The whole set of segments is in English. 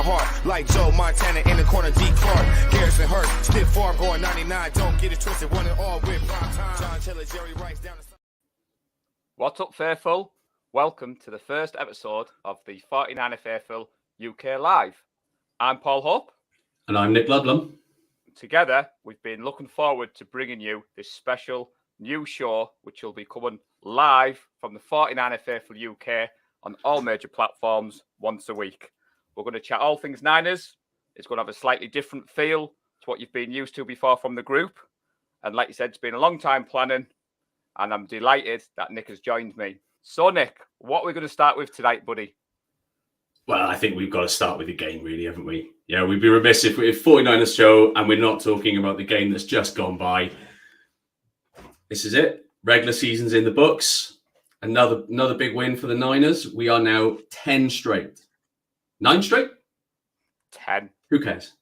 my heart. Like Joe Montana in the corner, D. Clark. Garrison Hurst, stiff farm going 99. Don't get it twisted, one and all with prime time. John Taylor, Jerry Rice down the... What's up, Faithful? Welcome to the first episode of the 49er Faithful UK Live. I'm Paul Hope. And I'm Nick Ludlam. Together, we've been looking forward to bringing you this special new show, which will be coming live from the 49er Faithful UK on all major platforms once a week. We're going to chat all things Niners. It's going to have a slightly different feel to what you've been used to before from the group. And like you said, it's been a long time planning, and I'm delighted that Nick has joined me. So, Nick, what are we going to start with tonight, buddy? Well, I think we've got to start with the game, really, haven't we? Yeah, we'd be remiss if we're 49ers show and we're not talking about the game that's just gone by. This is it. Regular season's in the books. Another big win for the Niners. We are now 10 straight. 9 straight? 10. Who cares?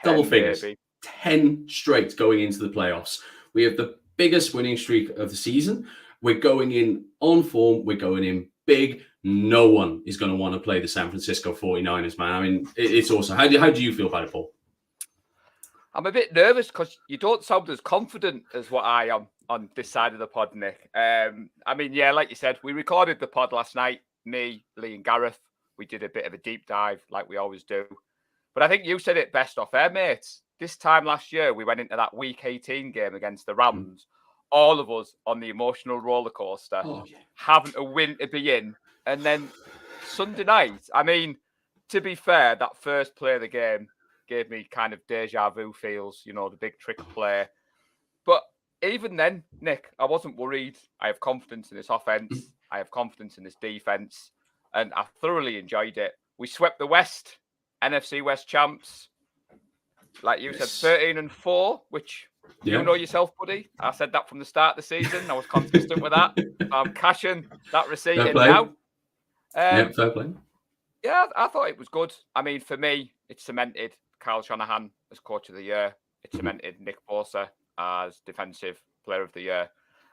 10, Double figures. Baby. 10 straight going into the playoffs. We have the biggest winning streak of the season. We're going in on form. We're going in big. No one is going to want to play the San Francisco 49ers, man. I mean, it's awesome. How do you feel about it, Paul? I'm a bit nervous because you don't sound as confident as what I am on this side of the pod, Nick. I mean, yeah, like you said, we recorded the pod last night. Me, Lee and Gareth. We did a bit of a deep dive like we always do. But I think you said it best off air, mates. This time last year, we went into that Week 18 game against the Rams. All of us on the emotional roller coaster, having a win to be in. And then Sunday night, I mean, to be fair, that first play of the game gave me kind of deja vu feels, you know, the big trick play. But even then, Nick, I wasn't worried. I have confidence in this offense. I have confidence in this defense. And I thoroughly enjoyed it. We swept the West, NFC West champs. Like you said, 13-4, which you know yourself, buddy. I said that from the start of the season. I was consistent with that. I'm cashing that receipt in now. Fair play. Yeah, I thought it was good. I mean, for me, it cemented Kyle Shanahan as coach of the year. It cemented Nick Bosa as defensive player of the year.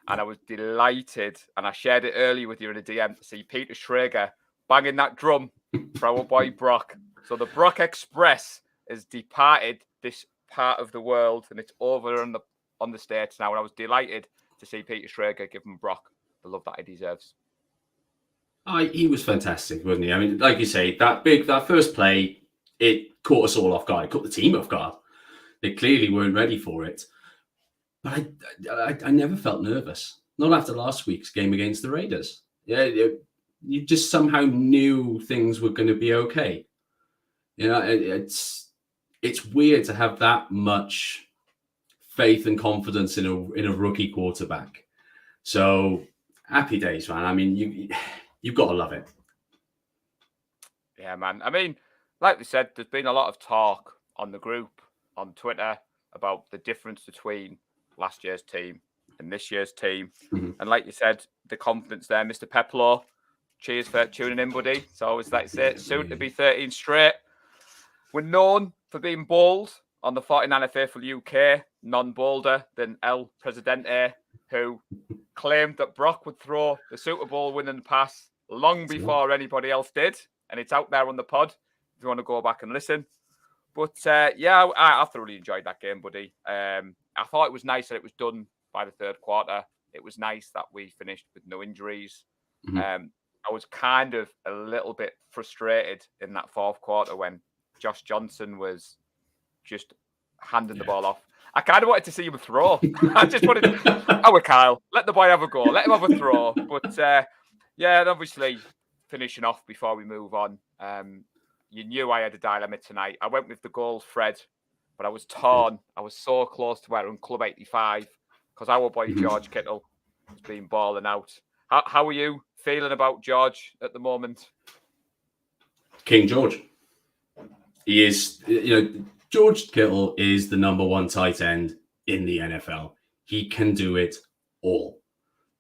And I was delighted, and I shared it earlier with you in a DM, to see Peter Schrager banging that drum for our boy Brock. So the Brock Express has departed this part of the world, and it's over on the States now. And I was delighted to see Peter Schrager give him Brock the love that he deserves. He was fantastic, wasn't he? I mean, like you say, that first play, it caught us all off guard. It caught the team off guard. They clearly weren't ready for it. But I never felt nervous. Not after last week's game against the Raiders. Yeah, you just somehow knew things were going to be okay. You know, it's weird to have that much faith and confidence in a rookie quarterback. So happy days, man. I mean, you've got to love it. Yeah, man. I mean, like we said, there's been a lot of talk on the group, on Twitter, about the difference between last year's team and this year's team. And like you said, the confidence there, Mr. Peplow. Cheers for tuning in, buddy. It's always like say, soon to be 13 straight. We're known for being bold on the 49er Faithful UK, none bolder than El Presidente, who claimed that Brock would throw the Super Bowl winning pass long before anybody else did. And it's out there on the pod if you want to go back and listen. But yeah, I thoroughly enjoyed that game, buddy. I thought it was nice that it was done by the third quarter. It was nice that we finished with no injuries. I was kind of a little bit frustrated in that fourth quarter when Josh Johnson was just handing the ball off. I kind of wanted to see him throw. I just wanted to, Kyle, let the boy have a go. Let him have a throw. But yeah, and obviously finishing off before we move on, you knew I had a dilemma tonight. I went with the goals, Fred, but I was torn. I was so close to wearing Club 85 because our boy George Kittle has been balling out. How are you feeling about George at the moment? King George. He is, George Kittle is the number one tight end in the NFL. He can do it all.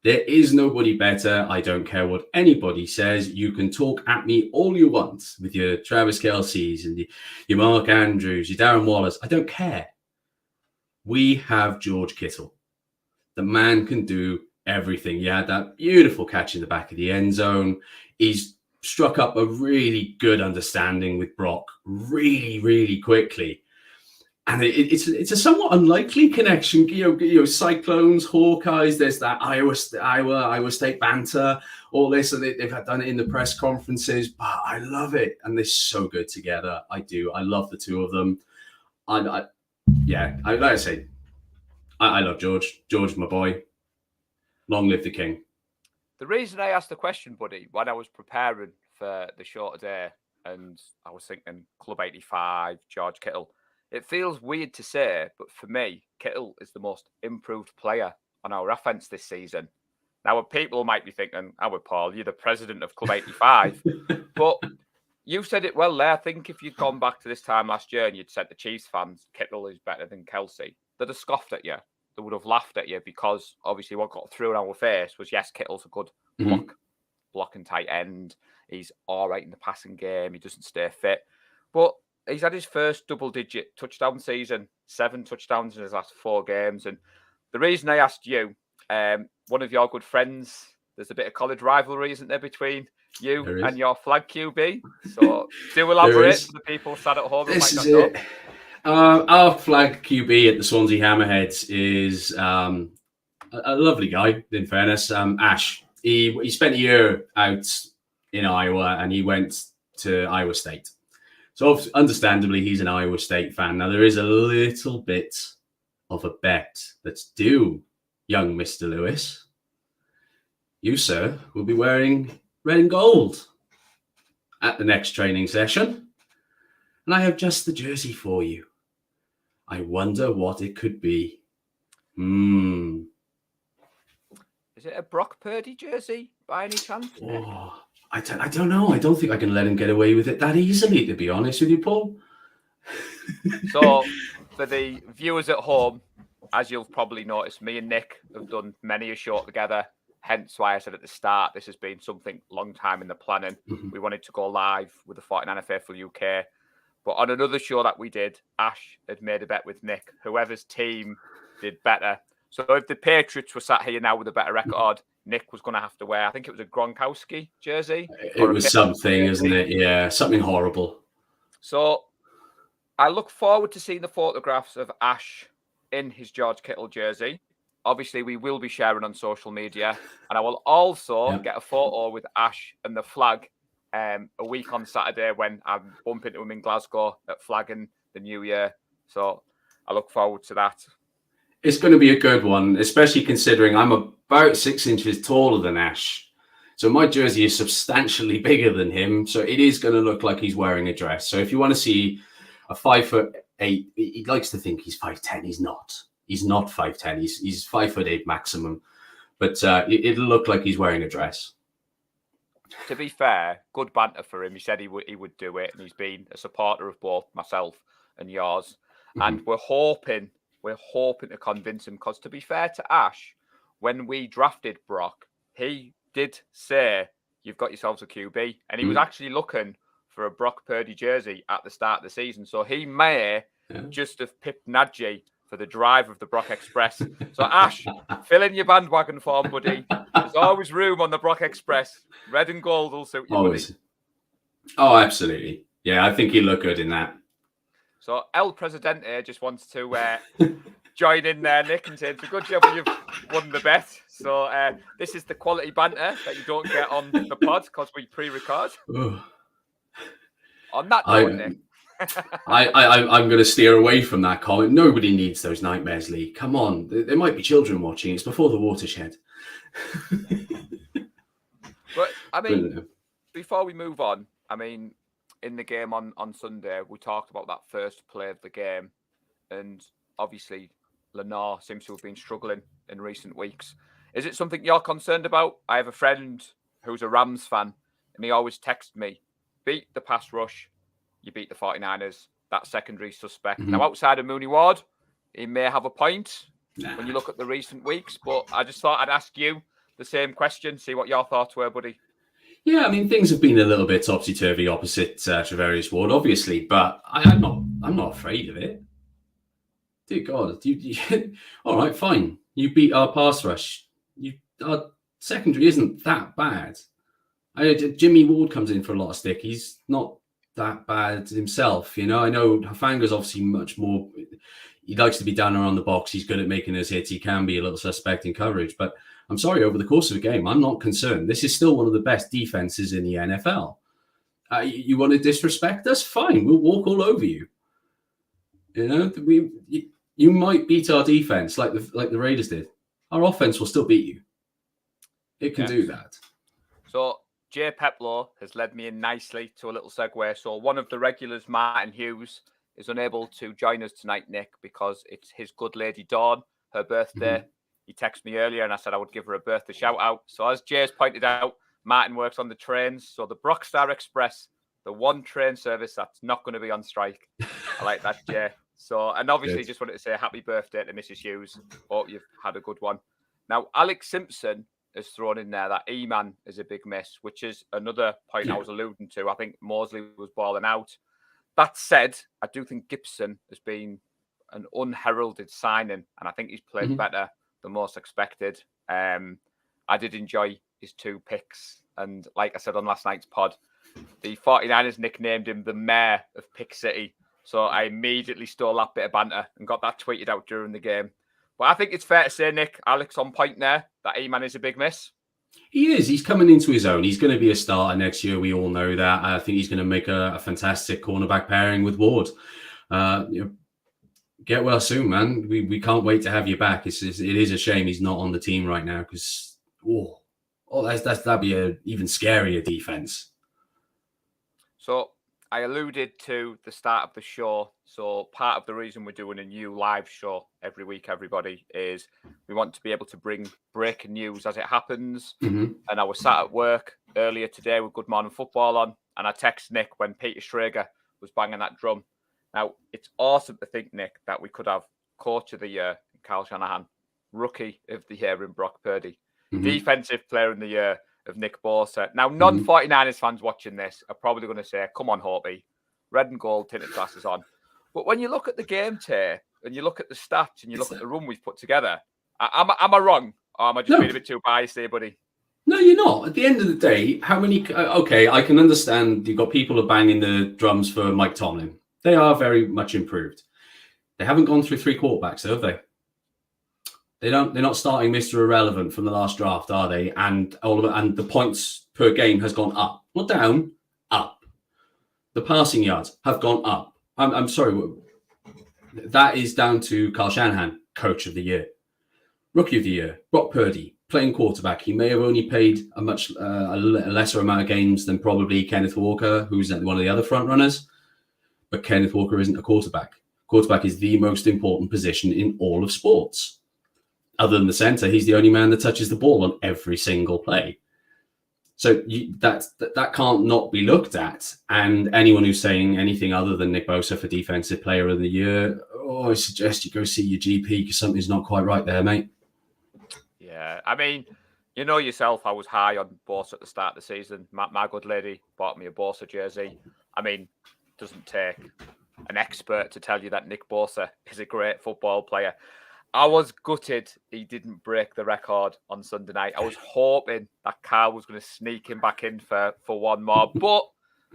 There is nobody better. I don't care what anybody says. You can talk at me all you want with your Travis Kelce's and your Mark Andrews, your Darren Wallace. I don't care. We have George Kittle. The man can do everything. He had that beautiful catch in the back of the end zone. He's struck up a really good understanding with Brock really, really quickly. And it's a somewhat unlikely connection. Cyclones, Hawkeyes. There's that Iowa State banter, all this, and they've done it in the press conferences. But I love it, and they're so good together. I do. I love the two of them. Like I say, I love George. George, my boy. Long live the king. The reason I asked the question, buddy, when I was preparing for the show today, and I was thinking Club 85, George Kittle. It feels weird to say, but for me, Kittle is the most improved player on our offense this season. Now, people might be thinking, Paul, you're the president of Club 85. But you said it well there. I think if you'd gone back to this time last year and you'd said to Chiefs fans, Kittle is better than Kelsey, they'd have scoffed at you. They would have laughed at you because obviously what got thrown in our face was, yes, Kittle's a good blocking tight end. He's all right in the passing game. He doesn't stay fit. But he's had his first double-digit touchdown season, 7 touchdowns in his last 4 games. And the reason I asked you, one of your good friends, there's a bit of college rivalry, isn't there, between you and your flag QB? So do elaborate for the people sat at home. This is it. Our flag QB at the Swansea Hammerheads is a lovely guy, in fairness. Ash. He spent a year out in Iowa and he went to Iowa State. So understandably, he's an Iowa State fan. Now, there is a little bit of a bet that's due, young Mr. Lewis. You, sir, will be wearing red and gold at the next training session. And I have just the jersey for you. I wonder what it could be. Is it a Brock Purdy jersey by any chance? Oh, I don't know. I don't think I can let him get away with it that easily, to be honest with you, Paul. So, for the viewers at home, as you'll probably notice, me and Nick have done many a show together. Hence why I said at the start, this has been something long time in the planning. We wanted to go live with the 49er Faithful UK. But on another show that we did, Ash had made a bet with Nick. Whoever's team did better. So if the Patriots were sat here now with a better record, Nick was going to have to wear, I think it was a Gronkowski jersey. It was something, isn't it? Yeah, something horrible. So I look forward to seeing the photographs of Ash in his George Kittle jersey. Obviously, we will be sharing on social media. And I will also get a photo with Ash and the flag a week on Saturday when I bump into him in Glasgow at flagging the New Year. So I look forward to that. It's going to be a good one, especially considering I'm about 6 inches taller than Ash. So my jersey is substantially bigger than him. So it is going to look like he's wearing a dress. So if you want to see a 5'8", he likes to think he's 5'10". He's not. He's not 5'10". He's 5'8" maximum. But it'll look like he's wearing a dress. To be fair, good banter for him. He said he would do it. And he's been a supporter of both myself and yours. And we're hoping to convince him, because to be fair to Ash, when we drafted Brock, he did say, you've got yourselves a QB. And he was actually looking for a Brock Purdy jersey at the start of the season. So he may just have pipped Najee for the drive of the Brock Express. So Ash, fill in your bandwagon form, buddy. There's always room on the Brock Express. Red and gold will suit you, always. Buddy. Oh, absolutely. Yeah, I think he'll look good in that. So El Presidente just wants to join in there, Nick, and say it's a good job you've won the bet. So this is the quality banter that you don't get on the pod because we pre-record. On that note, Nick. I'm going to steer away from that comment. Nobody needs those nightmares, Lee. Come on. There might be children watching. It's before the watershed. But, I mean, before we move on, I mean, in the game on Sunday, we talked about that first play of the game. And obviously, Lenore seems to have been struggling in recent weeks. Is it something you're concerned about? I have a friend who's a Rams fan, and he always texts me, beat the pass rush, you beat the 49ers, that secondary suspect. Now, outside of Mooney Ward, he may have a point when you look at the recent weeks, but I just thought I'd ask you the same question, see what your thoughts were, buddy. Yeah, I mean, things have been a little bit topsy-turvy opposite Travarius Ward, obviously, but I'm not afraid of it. Dear God, all right, fine. You beat our pass rush. Our secondary isn't that bad. Jimmy Ward comes in for a lot of stick. He's not that bad himself. I know Hafanga's obviously much more. He likes to be down around the box. He's good at making those hits. He can be a little suspect in coverage. But I'm sorry, over the course of the game, I'm not concerned. This is still one of the best defenses in the NFL. You want to disrespect us? Fine. We'll walk all over you. You might beat our defense like the Raiders did. Our offense will still beat you. It can do that. So Jay Peplow has led me in nicely to a little segue. So one of the regulars, Martin Hughes, is unable to join us tonight, Nick, because it's his good lady Dawn, her birthday. Mm-hmm. He texted me earlier and I said I would give her a birthday shout out. So as Jay's pointed out, Martin works on the trains. So the Brockstar Express, the one train service that's not going to be on strike. I like that, Jay. So, and obviously just wanted to say happy birthday to Mrs. Hughes. Hope you've had a good one. Now, Alex Simpson has thrown in there that E-Man is a big miss, which is another point I was alluding to. I think Mosley was balling out. That said, I do think Gibson has been an unheralded signing, and I think he's played better than most expected. I did enjoy his 2 picks, and like I said on last night's pod, the 49ers nicknamed him the Mayor of Pick City, so I immediately stole that bit of banter and got that tweeted out during the game. But I think it's fair to say, Nick, Alex on point there, that E-Man is a big miss. He is. He's coming into his own. He's going to be a starter next year. We all know that. I think he's going to make a fantastic cornerback pairing with Ward. Get well soon, man. We can't wait to have you back. It is a shame he's not on the team right now because that'd be an even scarier defense. So I alluded to the start of the show. So part of the reason we're doing a new live show every week, everybody, is we want to be able to bring breaking news as it happens. Mm-hmm. And I was sat at work earlier today with Good Morning Football on, and I texted Nick when Peter Schrager was banging that drum. Now, it's awesome to think, Nick, that we could have Coach of the Year in Kyle Shanahan, Rookie of the Year in Brock Purdy, Defensive Player of the Year of Nick Bosa. Now, non-49ers fans watching this are probably going to say, come on, Hoppy, red and gold tinted glasses on. But when you look at the game tape and you look at the stats and you look at the run we've put together, am I wrong? Or am I just being a bit too biased here, buddy? No, you're not. At the end of the day, how many... Okay, I can understand you've got people who are banging the drums for Mike Tomlin. They are very much improved. They haven't gone through 3 quarterbacks, have they? They're not starting Mr. Irrelevant from the last draft, are they? And and the points per game has gone up. Not down, up. The passing yards have gone up. I'm sorry. That is down to Kyle Shanahan, Coach of the Year. Rookie of the Year, Brock Purdy, playing quarterback. He may have only played a lesser amount of games than probably Kenneth Walker, who's one of the other front runners. But Kenneth Walker isn't a quarterback. Quarterback is the most important position in all of sports. Other than the center, he's the only man that touches the ball on every single play. So that can't not be looked at. And anyone who's saying anything other than Nick Bosa for Defensive Player of the Year, I suggest you go see your GP because something's not quite right there, mate. Yeah, I mean, you know yourself, I was high on Bosa at the start of the season. My good lady bought me a Bosa jersey. I mean, it doesn't take an expert to tell you that Nick Bosa is a great football player. I was gutted he didn't break the record on Sunday night. I was hoping that Carl was going to sneak him back in for one more. But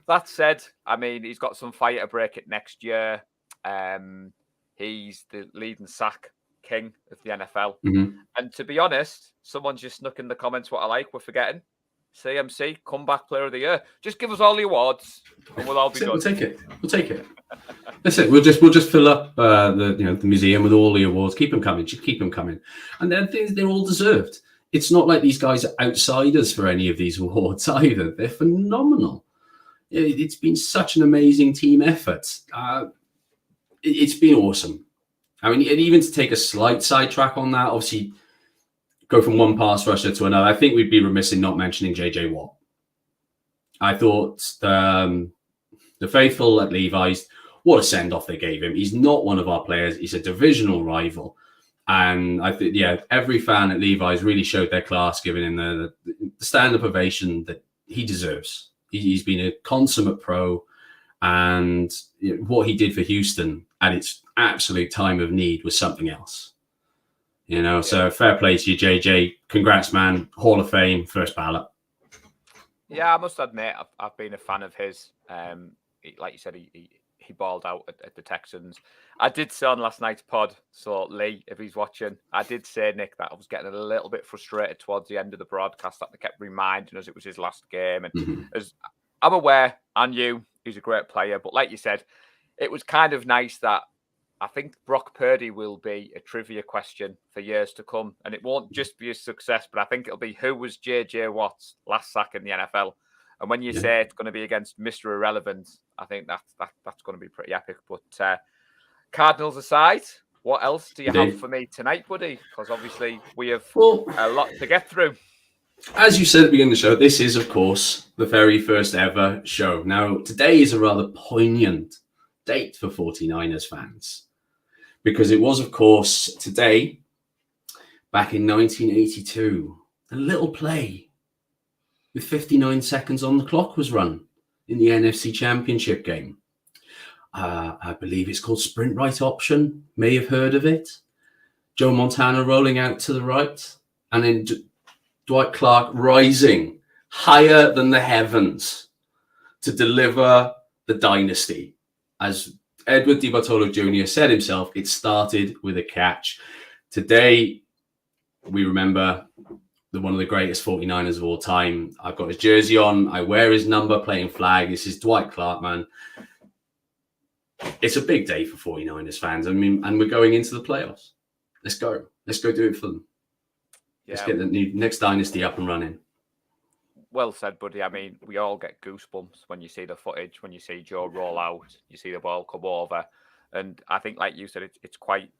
that said, I mean, he's got some fire to break it next year. He's the leading sack king of the NFL. Mm-hmm. And to be honest, someone's just snuck in the comments what I like. We're forgetting. CMC, Comeback Player of the Year. Just give us all the awards and we'll all be done. We'll take it. That's it. We'll just fill up the museum with all the awards. Keep them coming. Just keep them coming. And then they're all deserved. It's not like these guys are outsiders for any of these awards either. They're phenomenal. It's been such an amazing team effort. It's been awesome. I mean, and even to take a slight sidetrack on that, obviously go from one pass rusher to another. I think we'd be remiss in not mentioning JJ Watt. I thought the faithful at Levi's, what a send-off they gave him. He's not one of our players. He's a divisional rival. And I think, every fan at Levi's really showed their class, giving him the stand-up ovation that he deserves. He's been a consummate pro. And what he did for Houston at its absolute time of need was something else. So fair play to you, JJ. Congrats, man. Hall of Fame, first ballot. Yeah, I must admit, I've been a fan of his. Like you said, he balled out at the Texans. I did say on last night's pod, so Lee, if he's watching, I did say, Nick, that I was getting a little bit frustrated towards the end of the broadcast that they kept reminding us it was his last game. And as I'm aware, and you, he's a great player. But like you said, it was kind of nice that I think Brock Purdy will be a trivia question for years to come. And it won't just be a success, but I think it'll be who was J.J. Watt's last sack in the NFL. And when you say it's going to be against Mr. Irrelevant, I think that's going to be pretty epic. But Cardinals aside, what else do you have for me tonight, buddy? Because obviously we have a lot to get through. As you said at the beginning of the show, this is, of course, the very first ever show. Now, today is a rather poignant date for 49ers fans. Because it was, of course, today, back in 1982, a little play with 59 seconds on the clock was run in the NFC Championship game. I believe it's called Sprint Right Option. May have heard of it. Joe Montana rolling out to the right. And then Dwight Clark rising higher than the heavens to deliver the dynasty. As Edward DiBartolo Jr. said himself, it started with a catch. Today, we remember one of the greatest 49ers of all time. I've got his jersey on. I wear his number playing flag. This is Dwight Clark, man. It's a big day for 49ers fans. I mean, and we're going into the playoffs. Let's go. Let's go do it for them. Yeah. Let's get the next dynasty up and running. Well said, buddy. I mean, we all get goosebumps when you see the footage, when you see Joe roll out, you see the ball come over. And I think, like you said, it's quite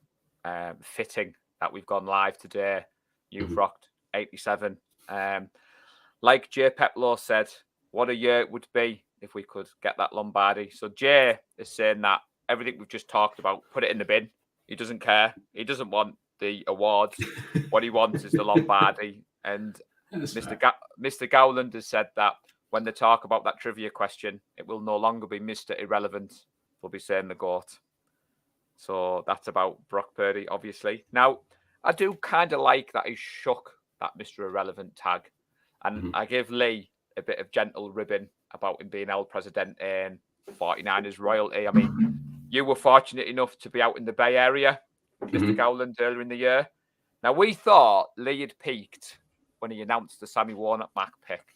fitting that we've gone live today. You've rocked 87. Like Jay Peplow said, what a year it would be if we could get that Lombardi. So Jay is saying that everything we've just talked about, put it in the bin. He doesn't care. He doesn't want the awards. What he wants is the Lombardi. And Mr. Gowland has said that when they talk about that trivia question, it will no longer be Mr. Irrelevant. They'll be saying the GOAT. So that's about Brock Purdy, obviously. Now, I do kind of like that he shook that Mr. Irrelevant tag. And I give Lee a bit of gentle ribbon about him being El Presidente and 49ers royalty. I mean, you were fortunate enough to be out in the Bay Area with Mr. Gowland earlier in the year. Now, we thought Lee had peaked when he announced the Sammy Warnock-Mac pick.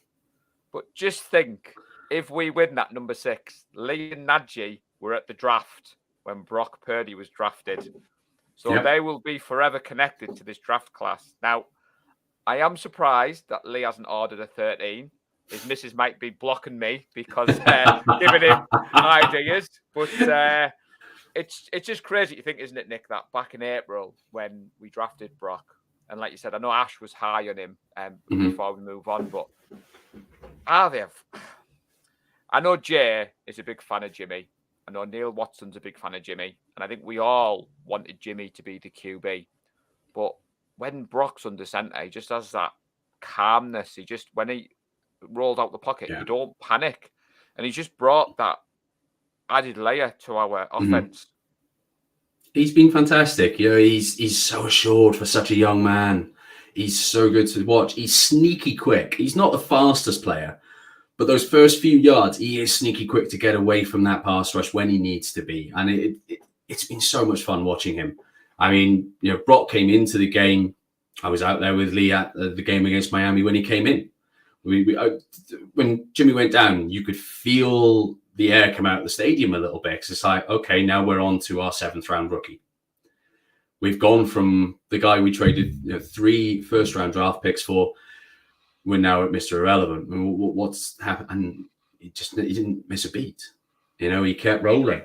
But just think, if we win that number 6, Lee and Najee were at the draft when Brock Purdy was drafted. So they will be forever connected to this draft class. Now, I am surprised that Lee hasn't ordered a 13. His missus might be blocking me because giving him ideas. But it's just crazy to think, isn't it, Nick, that back in April when we drafted Brock, and like you said, I know Ash was high on him before we move on, but I know Jay is a big fan of Jimmy. I know Neil Watson's a big fan of Jimmy. And I think we all wanted Jimmy to be the QB. But when Brock's under center, he just has that calmness. When he rolled out the pocket, you don't panic. And he just brought that added layer to our offense. He's been fantastic. You know, he's so assured for such a young man. He's so good to watch. He's sneaky quick. He's not the fastest player, but those first few yards, he is sneaky quick to get away from that pass rush when he needs to be. And it's been so much fun watching him. I mean, you know, Brock came into the game. I was out there with Lee at the game against Miami when he came in. When Jimmy went down, you could feel the air come out of the stadium a little bit. Because it's like, okay, now we're on to our 7th round rookie. We've gone from the guy we traded 3 first-round draft picks for. We're now at Mr. Irrelevant. I mean, what's happened? And he didn't miss a beat. You know, he kept rolling.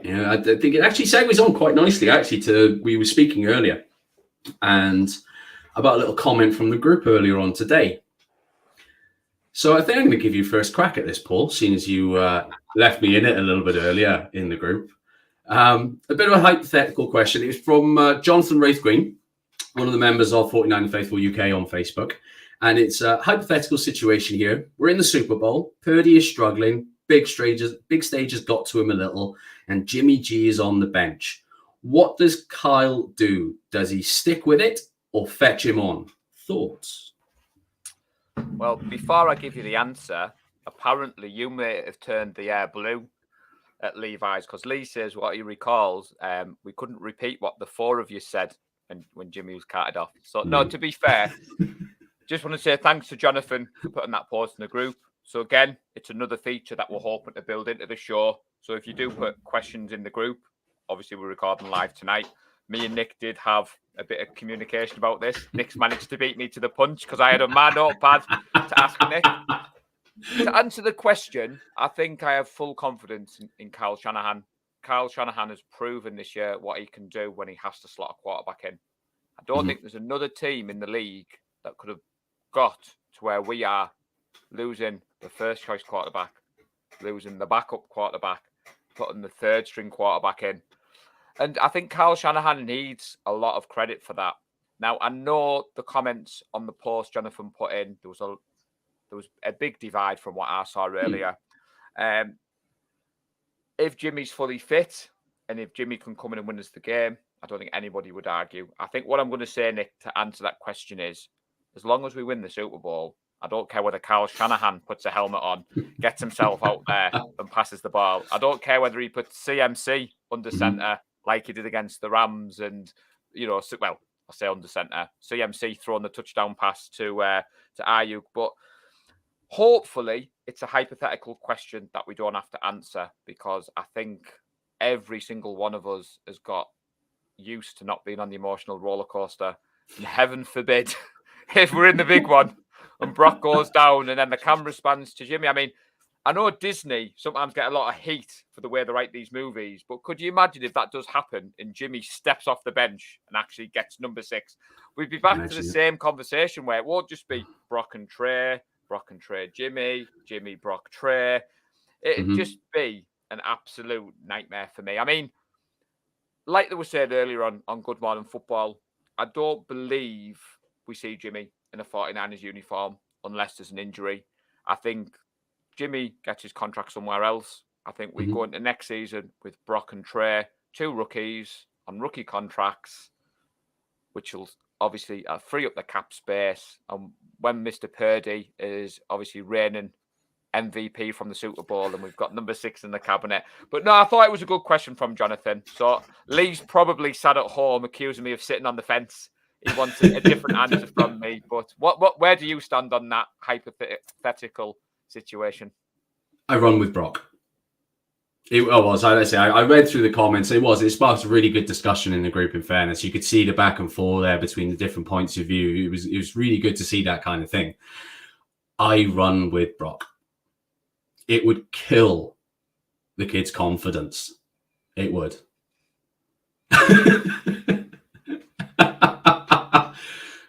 You know, I think it actually segues on quite nicely, actually, to we were speaking earlier and about a little comment from the group earlier on today. So I think I'm going to give you first crack at this, Paul, seeing as you left me in it a little bit earlier in the group. A bit of a hypothetical question. It was from Jonathan Wraithgreen, one of the members of 49erFaithfulUK on Facebook. And it's a hypothetical situation here. We're in the Super Bowl. Purdy is struggling. Big stage has got to him a little. And Jimmy G is on the bench. What does Kyle do? Does he stick with it or fetch him on? Thoughts? Well, before I give you the answer, apparently you may have turned the air blue at Levi's, because Lee says what he recalls, we couldn't repeat what the four of you said when Jimmy was carted off. So, no, to be fair, just want to say thanks to Jonathan for putting that post in the group. So, again, it's another feature that we're hoping to build into the show. So, if you do put questions in the group, obviously we're recording live tonight. Me and Nick did have a bit of communication about this. Nick's managed to beat me to the punch because I had a man notepad to ask Nick. To answer the question, I think I have full confidence in Kyle Shanahan. Kyle Shanahan has proven this year what he can do when he has to slot a quarterback in. I don't think there's another team in the league that could have got to where we are, losing the first choice quarterback, losing the backup quarterback, putting the third string quarterback in. And I think Kyle Shanahan needs a lot of credit for that. Now, I know the comments on the post Jonathan put in, there was a big divide from what I saw earlier. If Jimmy's fully fit and if Jimmy can come in and win us the game, I don't think anybody would argue. I think what I'm going to say, Nick, to answer that question is, as long as we win the Super Bowl, I don't care whether Kyle Shanahan puts a helmet on, gets himself out there and passes the ball. I don't care whether he puts CMC under center like he did against the Rams and, well, I say under center, CMC throwing the touchdown pass to Ayuk. But hopefully it's a hypothetical question that we don't have to answer, because I think every single one of us has got used to not being on the emotional roller coaster. And heaven forbid if we're in the big one and Brock goes down and then the camera spans to Jimmy. I mean, I know Disney sometimes get a lot of heat for the way they write these movies, but could you imagine if that does happen and Jimmy steps off the bench and actually gets number 6? We'd be back to the same conversation where it won't just be Brock and Trey, Jimmy, Brock, Trey. It'd just be an absolute nightmare for me. I mean, like they were said earlier on Good Morning Football, I don't believe we see Jimmy in a 49ers uniform unless there's an injury. I think Jimmy gets his contract somewhere else. I think we go into next season with Brock and Trey, 2 rookies on rookie contracts, which will obviously free up the cap space. And when Mr. Purdy is obviously reigning MVP from the Super Bowl and we've got number 6 in the cabinet. But no, I thought it was a good question from Jonathan. So Lee's probably sat at home accusing me of sitting on the fence. He wants a different answer from me. But where do you stand on that hypothetical situation? I run with Brock. I read through the comments. It sparked a really good discussion in the group, in fairness. You could see the back and forth there between the different points of view. It was really good to see that kind of thing. I run with Brock. It would kill the kid's confidence. It would.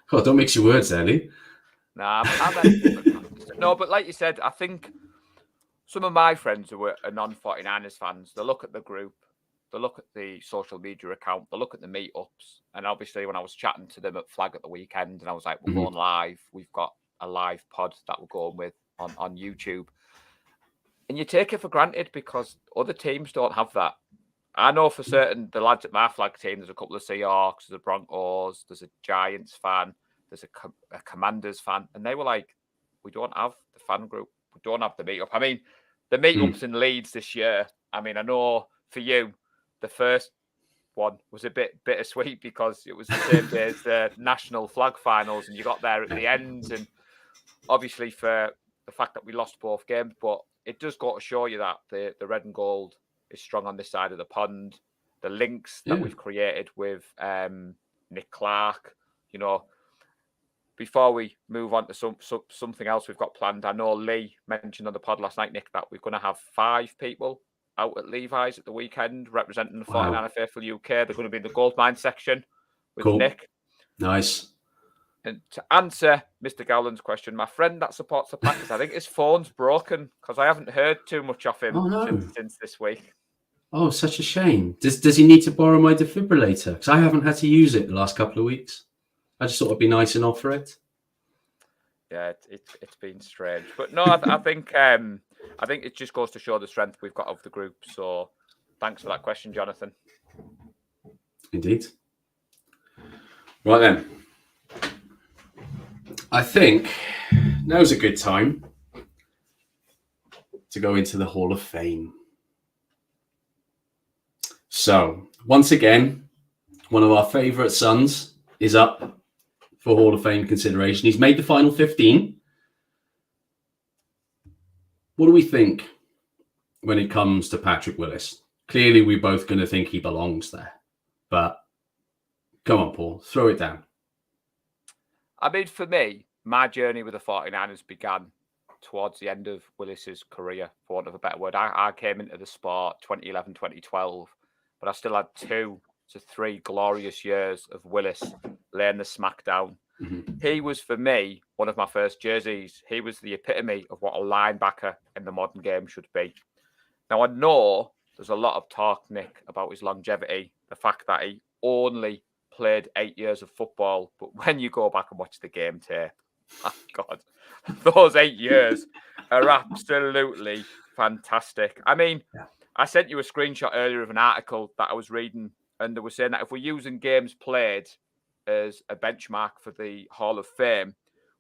God, don't mix your words, Ellie. Nah, no, but like you said, I think some of my friends who are non-49ers fans, they look at the group, they look at the social media account, they look at the meetups, and obviously when I was chatting to them at Flag at the weekend, and I was like, we're going live, we've got a live pod that we're going with on YouTube. And you take it for granted because other teams don't have that. I know for certain the lads at my Flag team, there's a couple of Seahawks, there's a Broncos, there's a Giants fan, there's a Commanders fan. And they were like, we don't have the fan group. We don't have the meetup. I mean, the meetups in Leeds this year, I mean, I know for you, the first one was a bit bittersweet because it was the same day as the national flag finals and you got there at the end. And obviously for the fact that we lost both games, but it does go to show you that the red and gold is strong on this side of the pond. The links that we've created with Nick Clark, before we move on to something else we've got planned, I know Lee mentioned on the pod last night, Nick, that we're going to have 5 people out at Levi's at the weekend representing the 49er Faithful UK. They're going to be in the gold mine section with Nick. Nice. And to answer Mr. Gowland's question, my friend that supports the Packers, I think his phone's broken because I haven't heard too much off him since this week. Oh, such a shame. Does he need to borrow my defibrillator? Because I haven't had to use it the last couple of weeks. I just thought it'd be nice and offer it. Yeah, it's been strange, but no, I think it just goes to show the strength we've got of the group. So, thanks for that question, Jonathan. Indeed. Right then, I think now's a good time to go into the Hall of Fame. So, once again, one of our favourite sons is up for Hall of Fame consideration. He's made the final 15. What do we think when it comes to Patrick Willis? Clearly, we're both going to think he belongs there. But come on, Paul, throw it down. I mean, for me, my journey with the 49ers began towards the end of Willis's career, for want of a better word. I came into the sport 2011, 2012, but I still had 2 to 3 glorious years of Willis laying the smack down. Mm-hmm. He was, for me, one of my first jerseys. He was the epitome of what a linebacker in the modern game should be. Now, I know there's a lot of talk, Nick, about his longevity, the fact that he only played 8 years of football, but when you go back and watch the game tape, oh God, those 8 years are absolutely fantastic. I mean, I sent you a screenshot earlier of an article that I was reading, and they were saying that if we're using games played as a benchmark for the Hall of Fame,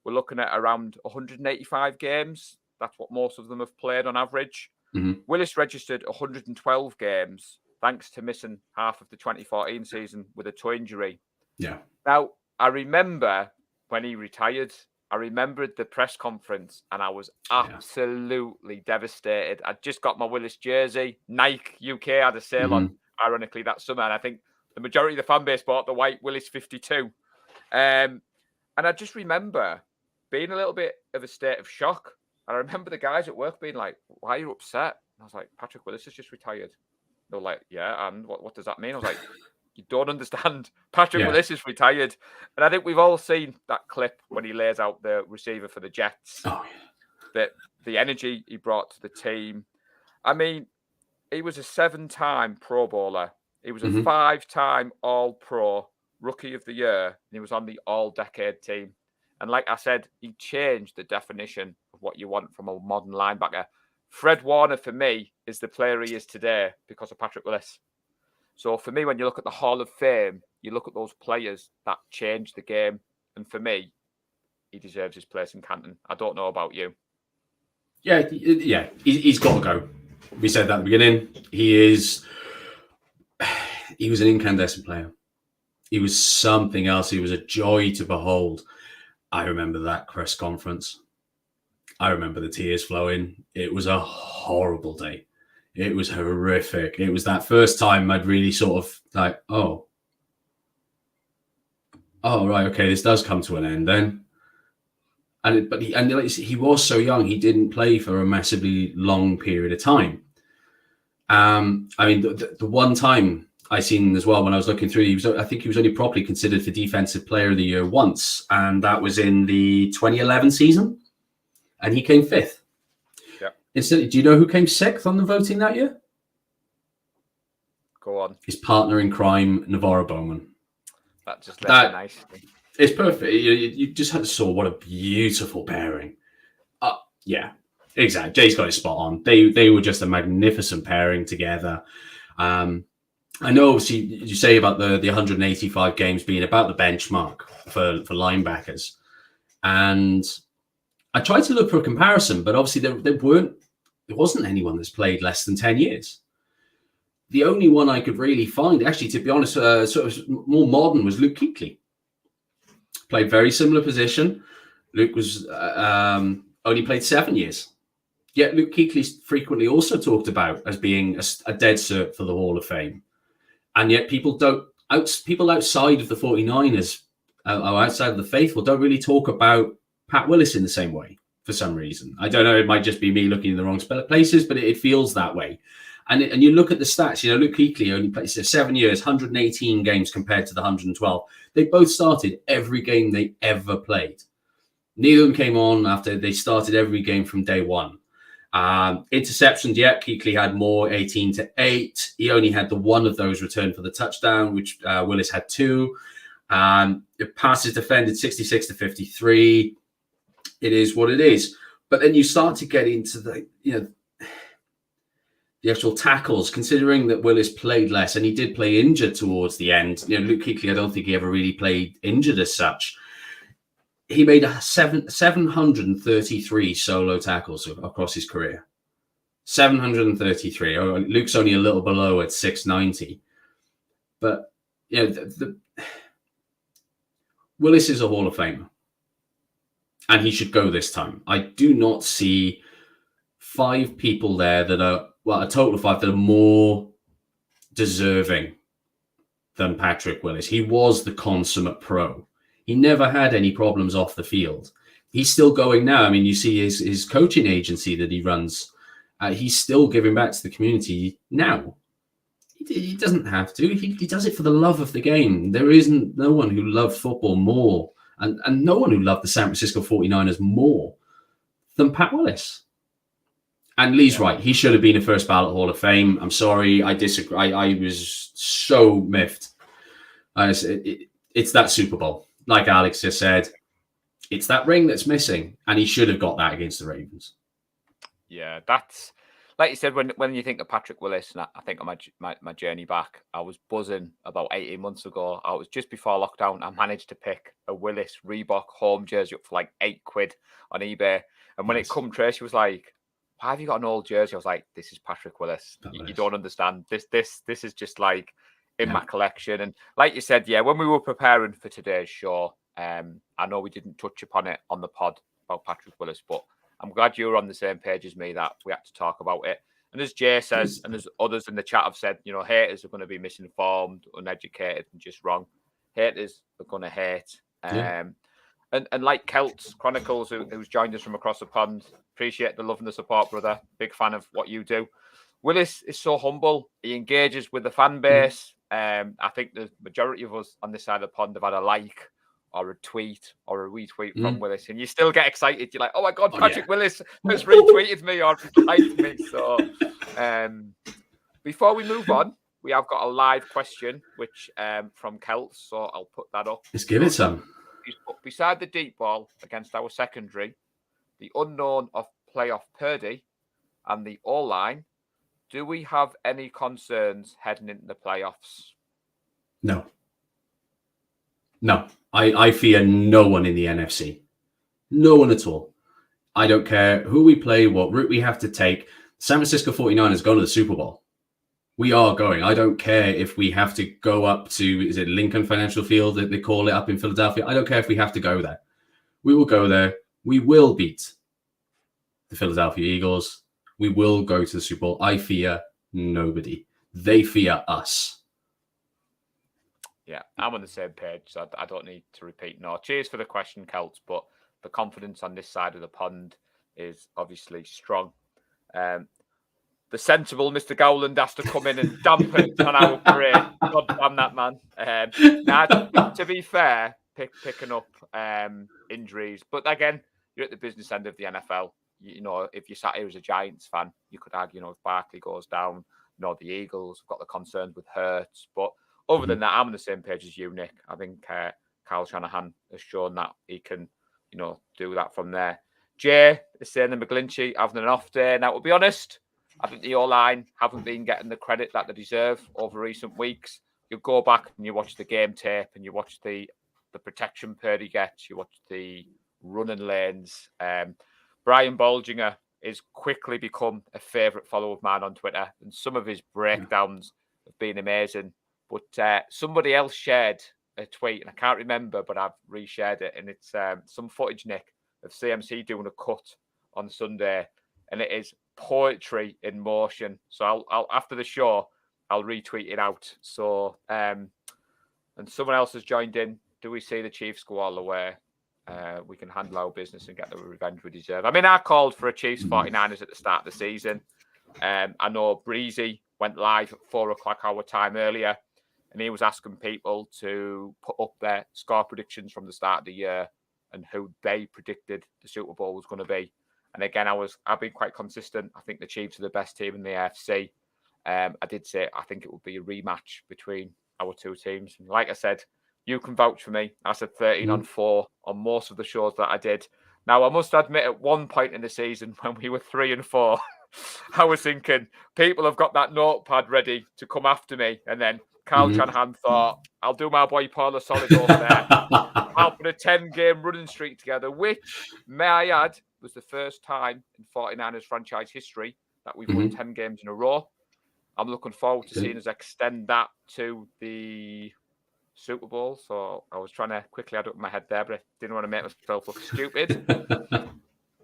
we're looking at around 185 games. That's what most of them have played on average. Mm-hmm. Willis registered 112 games, thanks to missing half of the 2014 season with a toe injury. Yeah. Now, I remember when he retired, I remembered the press conference, and I was absolutely devastated. I'd just got my Willis jersey. Nike UK had a sale on, ironically, that summer, and I think the majority of the fan base bought the white Willis 52. And I just remember being a little bit of a state of shock. And I remember the guys at work being like, "Why are you upset?" And I was like, "Patrick Willis has just retired." They were like, "Yeah, and what does that mean?" I was like, "You don't understand. Patrick Willis is retired." And I think we've all seen that clip when he lays out the receiver for the Jets. Oh, yeah. The energy he brought to the team. I mean, he was a 7-time Pro Bowler. He was a 5-time All-Pro, Rookie of the Year, and he was on the All-Decade team. And like I said, he changed the definition of what you want from a modern linebacker. Fred Warner, for me, is the player he is today because of Patrick Willis. So for me, when you look at the Hall of Fame, you look at those players that changed the game. And for me, he deserves his place in Canton. I don't know about you. Yeah, he's got to go. We said that at the beginning. He was an incandescent player. He was something else. He was a joy to behold. I remember that press conference. I remember the tears flowing. It was a horrible day. It was horrific. It was that first time I'd really sort of like, oh, right, okay, this does come to an end then. But he was so young. He didn't play for a massively long period of time. I mean, the one time I seen as well when I was looking through, I think he was only properly considered for Defensive Player of the Year once, and that was in the 2011 season, and he came 5th. Yeah. Instead, do you know who came 6th on the voting that year? Go on. His partner in crime, Navarro Bowman. That just left a nice thing. It's perfect. You just saw what a beautiful pairing. Yeah, exactly. Jay's got it spot on. They were just a magnificent pairing together. I know, obviously, you say about the 185 games being about the benchmark for linebackers. And I tried to look for a comparison, but obviously there wasn't anyone that's played less than 10 years. The only one I could really find, actually, to be honest, sort of more modern, was Luke Kuechly. Played very similar position. Luke was only played 7 years. Yet Luke Kuechly's frequently also talked about as being a dead cert for the Hall of Fame. And yet people outside of the 49ers, or outside of the faithful, don't really talk about Pat Willis in the same way for some reason. I don't know. It might just be me looking in the wrong places, but it feels that way. And you look at the stats, Luke Kuechly only played 7 years, 118 games compared to the 112. They both started every game they ever played. Neither of them came on after they started every game from day one. Interceptions, Kuechly had more, 18-8. He only had the one of those returned for the touchdown, which Willis had 2. Passes defended 66-53. It is what it is. But then you start to get into the actual tackles, considering that Willis played less and he did play injured towards the end. Luke Kuechly, I don't think he ever really played injured as such. he made 733 solo tackles across his career. 733. Luke's only a little below at 690. But Willis is a Hall of Famer. And he should go this time. I do not see 5 people there that are, well, a total of 5 that are more deserving than Patrick Willis. He was the consummate pro. He never had any problems off the field. He's still going now. I mean, you see his coaching agency that he runs. He's still giving back to the community now. He doesn't have to. He does it for the love of the game. There isn't no one who loved football more and no one who loved the San Francisco 49ers more than Pat Willis. And Lee's right. He should have been a first ballot Hall of Fame. I'm sorry. I disagree. I was so miffed. It's that Super Bowl. Like Alex just said, it's that ring that's missing. And he should have got that against the Ravens. Yeah, that's like you said, when you think of Patrick Willis, and I think of my journey back, I was buzzing about 18 months ago. I was just before lockdown. I managed to pick a Willis Reebok home jersey up for like £8 on eBay. And when it come true, she was like, why have you got an old jersey? I was like, this is Patrick Willis. You don't understand. This is just like in my collection. And like you said, yeah, when we were preparing for today's show, I know we didn't touch upon it on the pod about Patrick Willis, but I'm glad you were on the same page as me that we had to talk about it. And as Jay says, and as others in the chat have said, haters are going to be misinformed, uneducated, and just wrong. Haters are going to hate. And like Celts Chronicles, who's joined us from across the pond, appreciate the love and the support, brother. Big fan of what you do. Willis is so humble. He engages with the fan base. I think the majority of us on this side of the pond have had a like or a tweet or a retweet from Willis, and you still get excited. You're like, oh my God, Patrick Willis has retweeted me or liked me. So before we move on, we have got a live question, which from Celts, so I'll put that up. Let's give it some. Beside the deep ball against our secondary, the unknown of playoff Purdy, and the O-line, do we have any concerns heading into the playoffs? No. I fear no one in the NFC. No one at all. I don't care who we play, what route we have to take. San Francisco 49ers go to the Super Bowl. We are going. I don't care if we have to go up to, is it Lincoln Financial Field that they call it up in Philadelphia? I don't care if we have to go there. We will go there. We will beat the Philadelphia Eagles. We will go to the Super Bowl. I fear nobody. They fear us. Yeah, I'm on the same page, so I don't need to repeat. No, cheers for the question, Celts, but the confidence on this side of the pond is obviously strong. The sensible Mr. Gowland has to come in and dampen on our parade. God damn that man. Now, to be fair, picking up injuries, but again, you're at the business end of the NFL. If you sat here as a Giants fan, you could argue, if Barkley goes down, the Eagles have got the concerns with Hurts. But other than that, I'm on the same page as you, Nick. I think Kyle Shanahan has shown that he can, do that from there. Jay is saying the McGlinchey having an off day. Now, to be honest, I think the O-line haven't been getting the credit that they deserve over recent weeks. You go back and you watch the game tape and you watch the protection Purdy gets, you watch the running lanes. Brian Bolginger has quickly become a favourite follower of mine on Twitter, and some of his breakdowns have been amazing. But somebody else shared a tweet, and I can't remember, but I've reshared it, and it's some footage, Nick, of CMC doing a cut on Sunday, and it is poetry in motion. So I'll after the show, I'll retweet it out. So and someone else has joined in. Do we see the Chiefs go all the way? We can handle our business and get the revenge we deserve. I mean, I called for a Chiefs 49ers at the start of the season. I know Breezy went live at 4:00 our time earlier, and he was asking people to put up their score predictions from the start of the year and who they predicted the Super Bowl was going to be. And again, I've been quite consistent. I think the Chiefs are the best team in the AFC. I did say I think it would be a rematch between our two teams. And like I said, you can vouch for me. I said 13-4 on most of the shows that I did. Now, I must admit, at one point in the season when we were 3-4, I was thinking people have got that notepad ready to come after me. And then Carl Shanahan thought, I'll do my boy Paul a solid over there. I'll put a 10-game running streak together, which, may I add, was the first time in 49ers franchise history that we've won 10 games in a row. I'm looking forward to seeing us extend that to the Super Bowl. So I was trying to quickly add up in my head there, but I didn't want to make myself look stupid.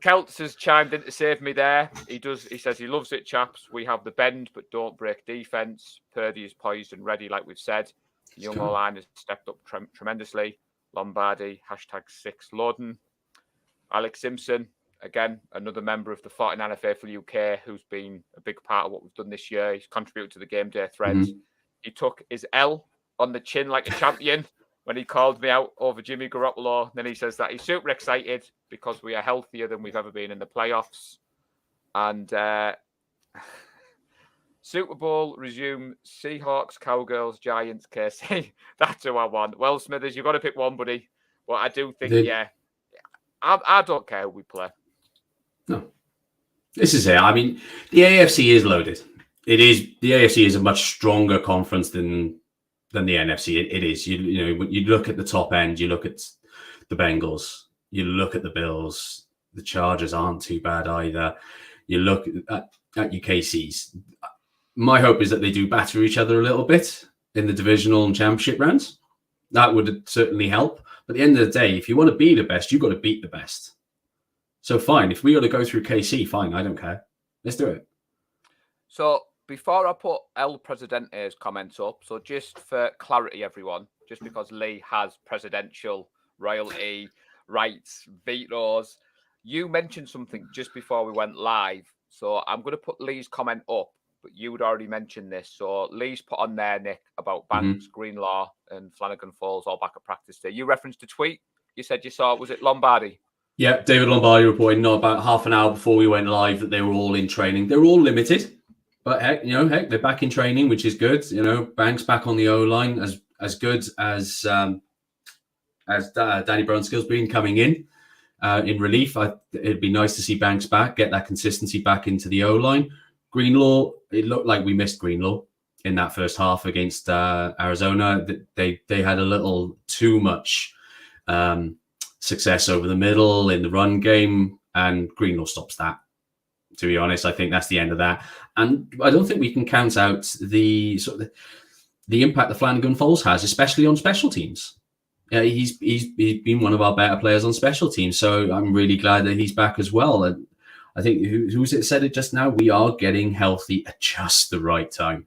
Celts has chimed in to save me there. He says he loves it, chaps. We have the bend, but don't break defense. Purdy is poised and ready, like we've said. Young O-line has stepped up tremendously. Lombardi, #6 Loden. Alex Simpson, again, another member of the 49er Faithful UK, who's been a big part of what we've done this year. He's contributed to the game day threads. He took his L on the chin like a champion when he called me out over Jimmy Garoppolo. Then he says that he's super excited because we are healthier than we've ever been in the playoffs. And Super Bowl resume. Seahawks, Cowgirls, Giants, KC. That's who I want. Well, Smithers, you've got to pick one, buddy. But I do think, I don't care who we play. No. This is it. I mean, the AFC is loaded. It is. The AFC is a much stronger conference than the NFC. It is. You know, when you look at the top end, you look at the Bengals, you look at the Bills, the Chargers aren't too bad either. You look at your KCs. My hope is that they do batter each other a little bit in the divisional and championship rounds. That would certainly help. But at the end of the day, if you want to be the best, you've got to beat the best. So fine, if we got to go through KC, fine, I don't care. Let's do it. So before I put El Presidente's comments up, so just for clarity, everyone, just because Lee has presidential royalty rights, vetoes, you mentioned something just before we went live. So I'm going to put Lee's comment up, but you would already mentioned this. So Lee's put on there, Nick, about Banks, Greenlaw, and Flanagan Falls all back at practice day. You referenced a tweet. You said you saw, was it Lombardi? Yeah, David Lombardi reported not about half an hour before we went live that they were all in training. They were all limited, but heck, they're back in training, which is good. You know, Banks back on the O-line, as good as Danny Brunskill's been coming in relief. It'd be nice to see Banks back, get that consistency back into the O-line. Greenlaw, it looked like we missed Greenlaw in that first half against Arizona. They had a little too much success over the middle in the run game, and Greenlaw stops that. To be honest, I think that's the end of that. And I don't think we can count out the impact that Flanagan Falls has, especially on special teams. He's been one of our better players on special teams, so I'm really glad that he's back as well. And I think who's it said it just now? We are getting healthy at just the right time.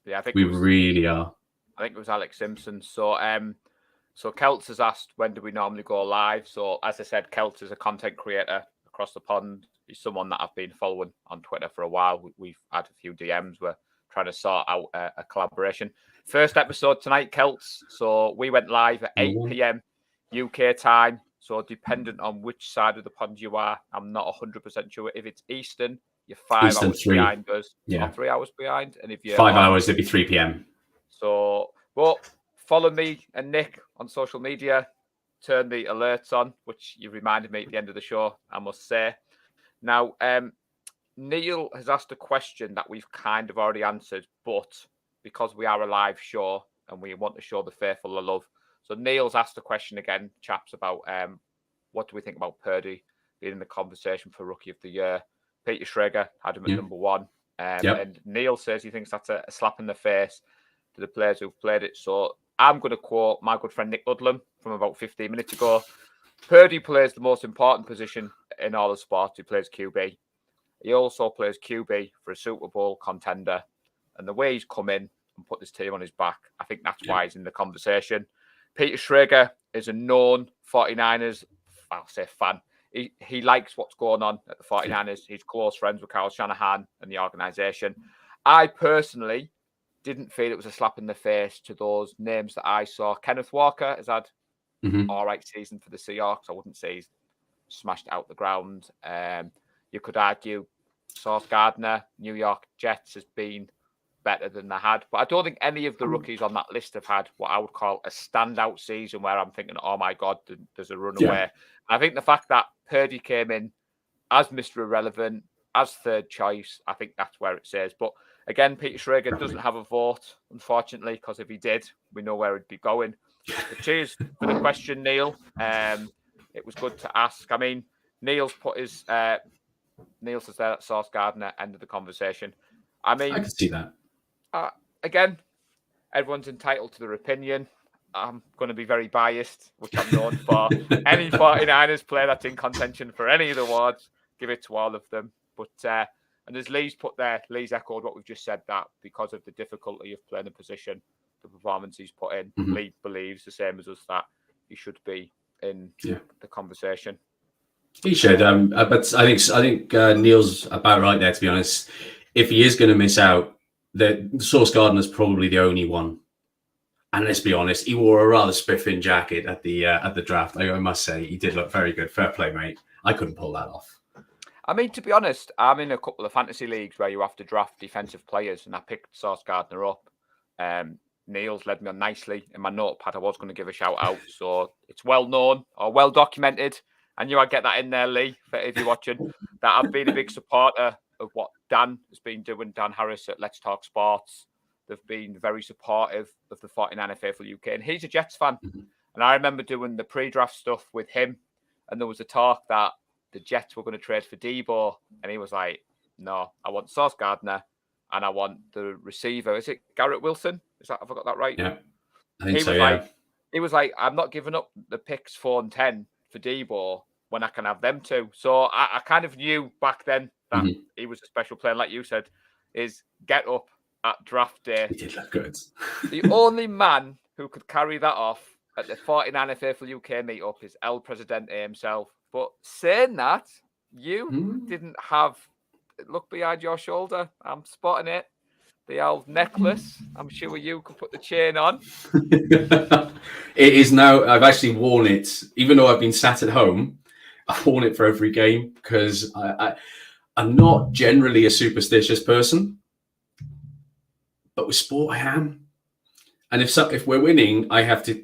Yeah, I think we really are. I think it was Alex Simpson. So Celts has asked, when do we normally go live? So as I said, Celts is a content creator across the pond. He's someone that I've been following on Twitter for a while. We've had a few DMs. We're trying to sort out a collaboration. First episode tonight, Celts. So we went live at 8 p.m. UK time. So dependent on which side of the pond you are, I'm not 100% sure. If it's Eastern, you're 5 hours behind us. Yeah. Or 3 hours behind. And if you're 5 hours, it'd be 3 p.m. So, but follow me and Nick on social media. Turn the alerts on, which you reminded me at the end of the show, I must say. Now, Neil has asked a question that we've kind of already answered, but because we are a live show and we want to show the faithful the love. So Neil's asked a question again, chaps, about what do we think about Purdy being in the conversation for Rookie of the Year. Peter Schrager had him at number 1. And Neil says he thinks that's a slap in the face to the players who've played it. So I'm going to quote my good friend Nick Ludlam from about 15 minutes ago. Purdy plays the most important position in all of sports. He plays QB. He also plays QB for a Super Bowl contender. And the way he's come in and put this team on his back, I think that's why he's in the conversation. Peter Schrager is a known 49ers, I'll say fan. He likes what's going on at the 49ers. He's close friends with Kyle Shanahan and the organization. I personally didn't feel it was a slap in the face to those names that I saw. Kenneth Walker has had all right season for the Seahawks. I wouldn't say he's smashed out the ground. You could argue Sauce Gardner, New York Jets, has been better than they had. But I don't think any of the rookies on that list have had what I would call a standout season where I'm thinking, oh my God, there's a runaway. Yeah. I think the fact that Purdy came in as Mr. Irrelevant, as third choice, I think that's where it says. But Again, Peter Schrager doesn't have a vote, unfortunately, because if he did, we know where he'd be going. But cheers for the question, Neil. It was good to ask. I mean, Neil's put his Neil says there that Sauce Gardner ended the conversation. I mean, I can see that. Again, everyone's entitled to their opinion. I'm going to be very biased, which I'm known for. Any 49ers player that's in contention for any of the awards, give it to all of them. But and as Lee's put there, Lee's echoed what we've just said, that because of the difficulty of playing the position, the performance he's put in, Lee believes the same as us that he should be in the conversation. He should, but I think Neil's about right there. To be honest, if he is going to miss out, the Sauce Gardner's probably the only one. And let's be honest, he wore a rather spiffing jacket at the draft. I must say, he did look very good. Fair play, mate. I couldn't pull that off. I mean, to be honest, I'm in a couple of fantasy leagues where you have to draft defensive players, and I picked Sauce Gardner up. Neil's led me on nicely. In my notepad, I was going to give a shout out, so it's well known or well documented. I knew I'd get that in there, Lee, if you're watching, that I've been a big supporter of what Dan has been doing, Dan Harris at Let's Talk Sports. They've been very supportive of the 49er Faithful UK, and he's a Jets fan. And I remember doing the pre-draft stuff with him, and there was a talk that the Jets were going to trade for Debo, and he was like, no, I want Sauce Gardner, and I want the receiver. Is it Garrett Wilson? Have I got that right? Yeah, I think so, He was like, I'm not giving up the picks 4 and 10 for Debo when I can have them too. So I kind of knew back then that he was a special player, like you said, is get up at draft day. He did look good. The only man who could carry that off at the 49er Faithful UK meetup is El Presidente himself. But saying that, you didn't have, look behind your shoulder, I'm spotting it, the old necklace. I'm sure you could put the chain on. It is now, I've actually worn it, even though I've been sat at home, I've worn it for every game because I'm not generally a superstitious person, but with sport I am. And if we're winning, I have to,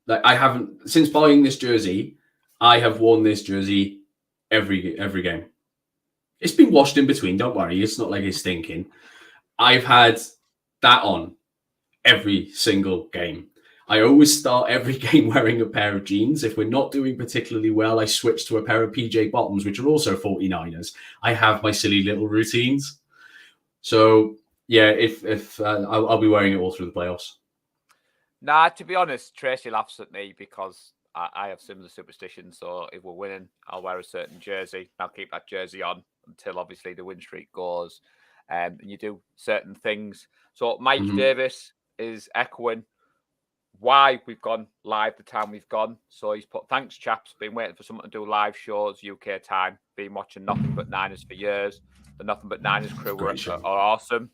I haven't, since buying this jersey, I have worn this jersey every game. It's been washed in between, don't worry, it's not like it's stinking. I've had that on every single game. I always start every game wearing a pair of jeans. If we're not doing particularly well, I switch to a pair of PJ bottoms, which are also 49ers. I have my silly little routines. So, yeah, if I'll be wearing it all through the playoffs. Nah, to be honest, Tracy laughs at me because I have similar superstitions. So if we're winning, I'll wear a certain jersey. I'll keep that jersey on until obviously the win streak goes. And you do certain things. So Mike Davis is echoing why we've gone live the time we've gone. So he's put, thanks, chaps. Been waiting for someone to do live shows, UK time. Been watching Nothing But Niners for years. The Nothing But Niners crew are awesome.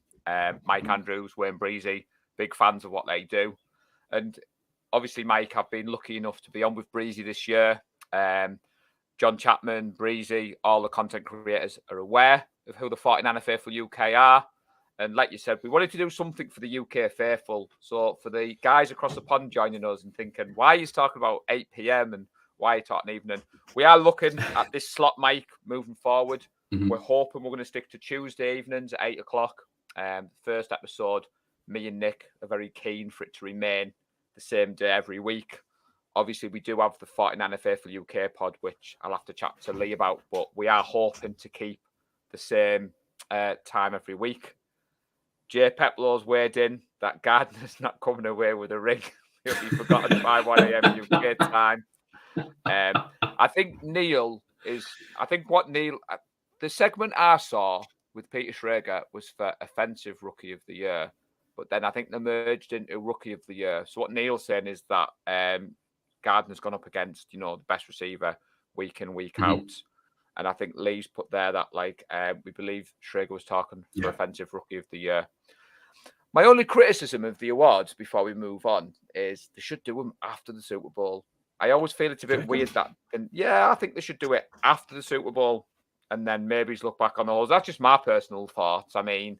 Mike Andrews, Wayne Breezy, big fans of what they do. And obviously, Mike, I've been lucky enough to be on with Breezy this year. John Chapman, Breezy, all the content creators are aware of who the 49er Faithful UK are. And like you said, we wanted to do something for the UK faithful. So for the guys across the pond joining us and thinking, why are you talking about 8 p.m. and why are you talking evening? We are looking at this slot, Mike, moving forward. We're hoping we're going to stick to Tuesday evenings at 8 o'clock. First episode, me and Nick are very keen for it to remain the same day every week. Obviously, we do have the 49er Faithful UK pod, which I'll have to chat to Lee about, but we are hoping to keep the same time every week. Jay Peplow's weighed in that Gardner's not coming away with a ring. He'll be forgotten by 1 a.m. UK time. I think Neil is, the segment I saw with Peter Schrager was for Offensive Rookie of the Year, but then I think they merged into Rookie of the Year. So what Neil's saying is that Gardner's gone up against, the best receiver week in, week out. And I think Lee's put there that, we believe Schrager was talking for Offensive Rookie of the Year. My only criticism of the awards before we move on is they should do them after the Super Bowl. I always feel it's a bit weird that, I think they should do it after the Super Bowl and then maybe look back on the holes. That's just my personal thoughts. I mean,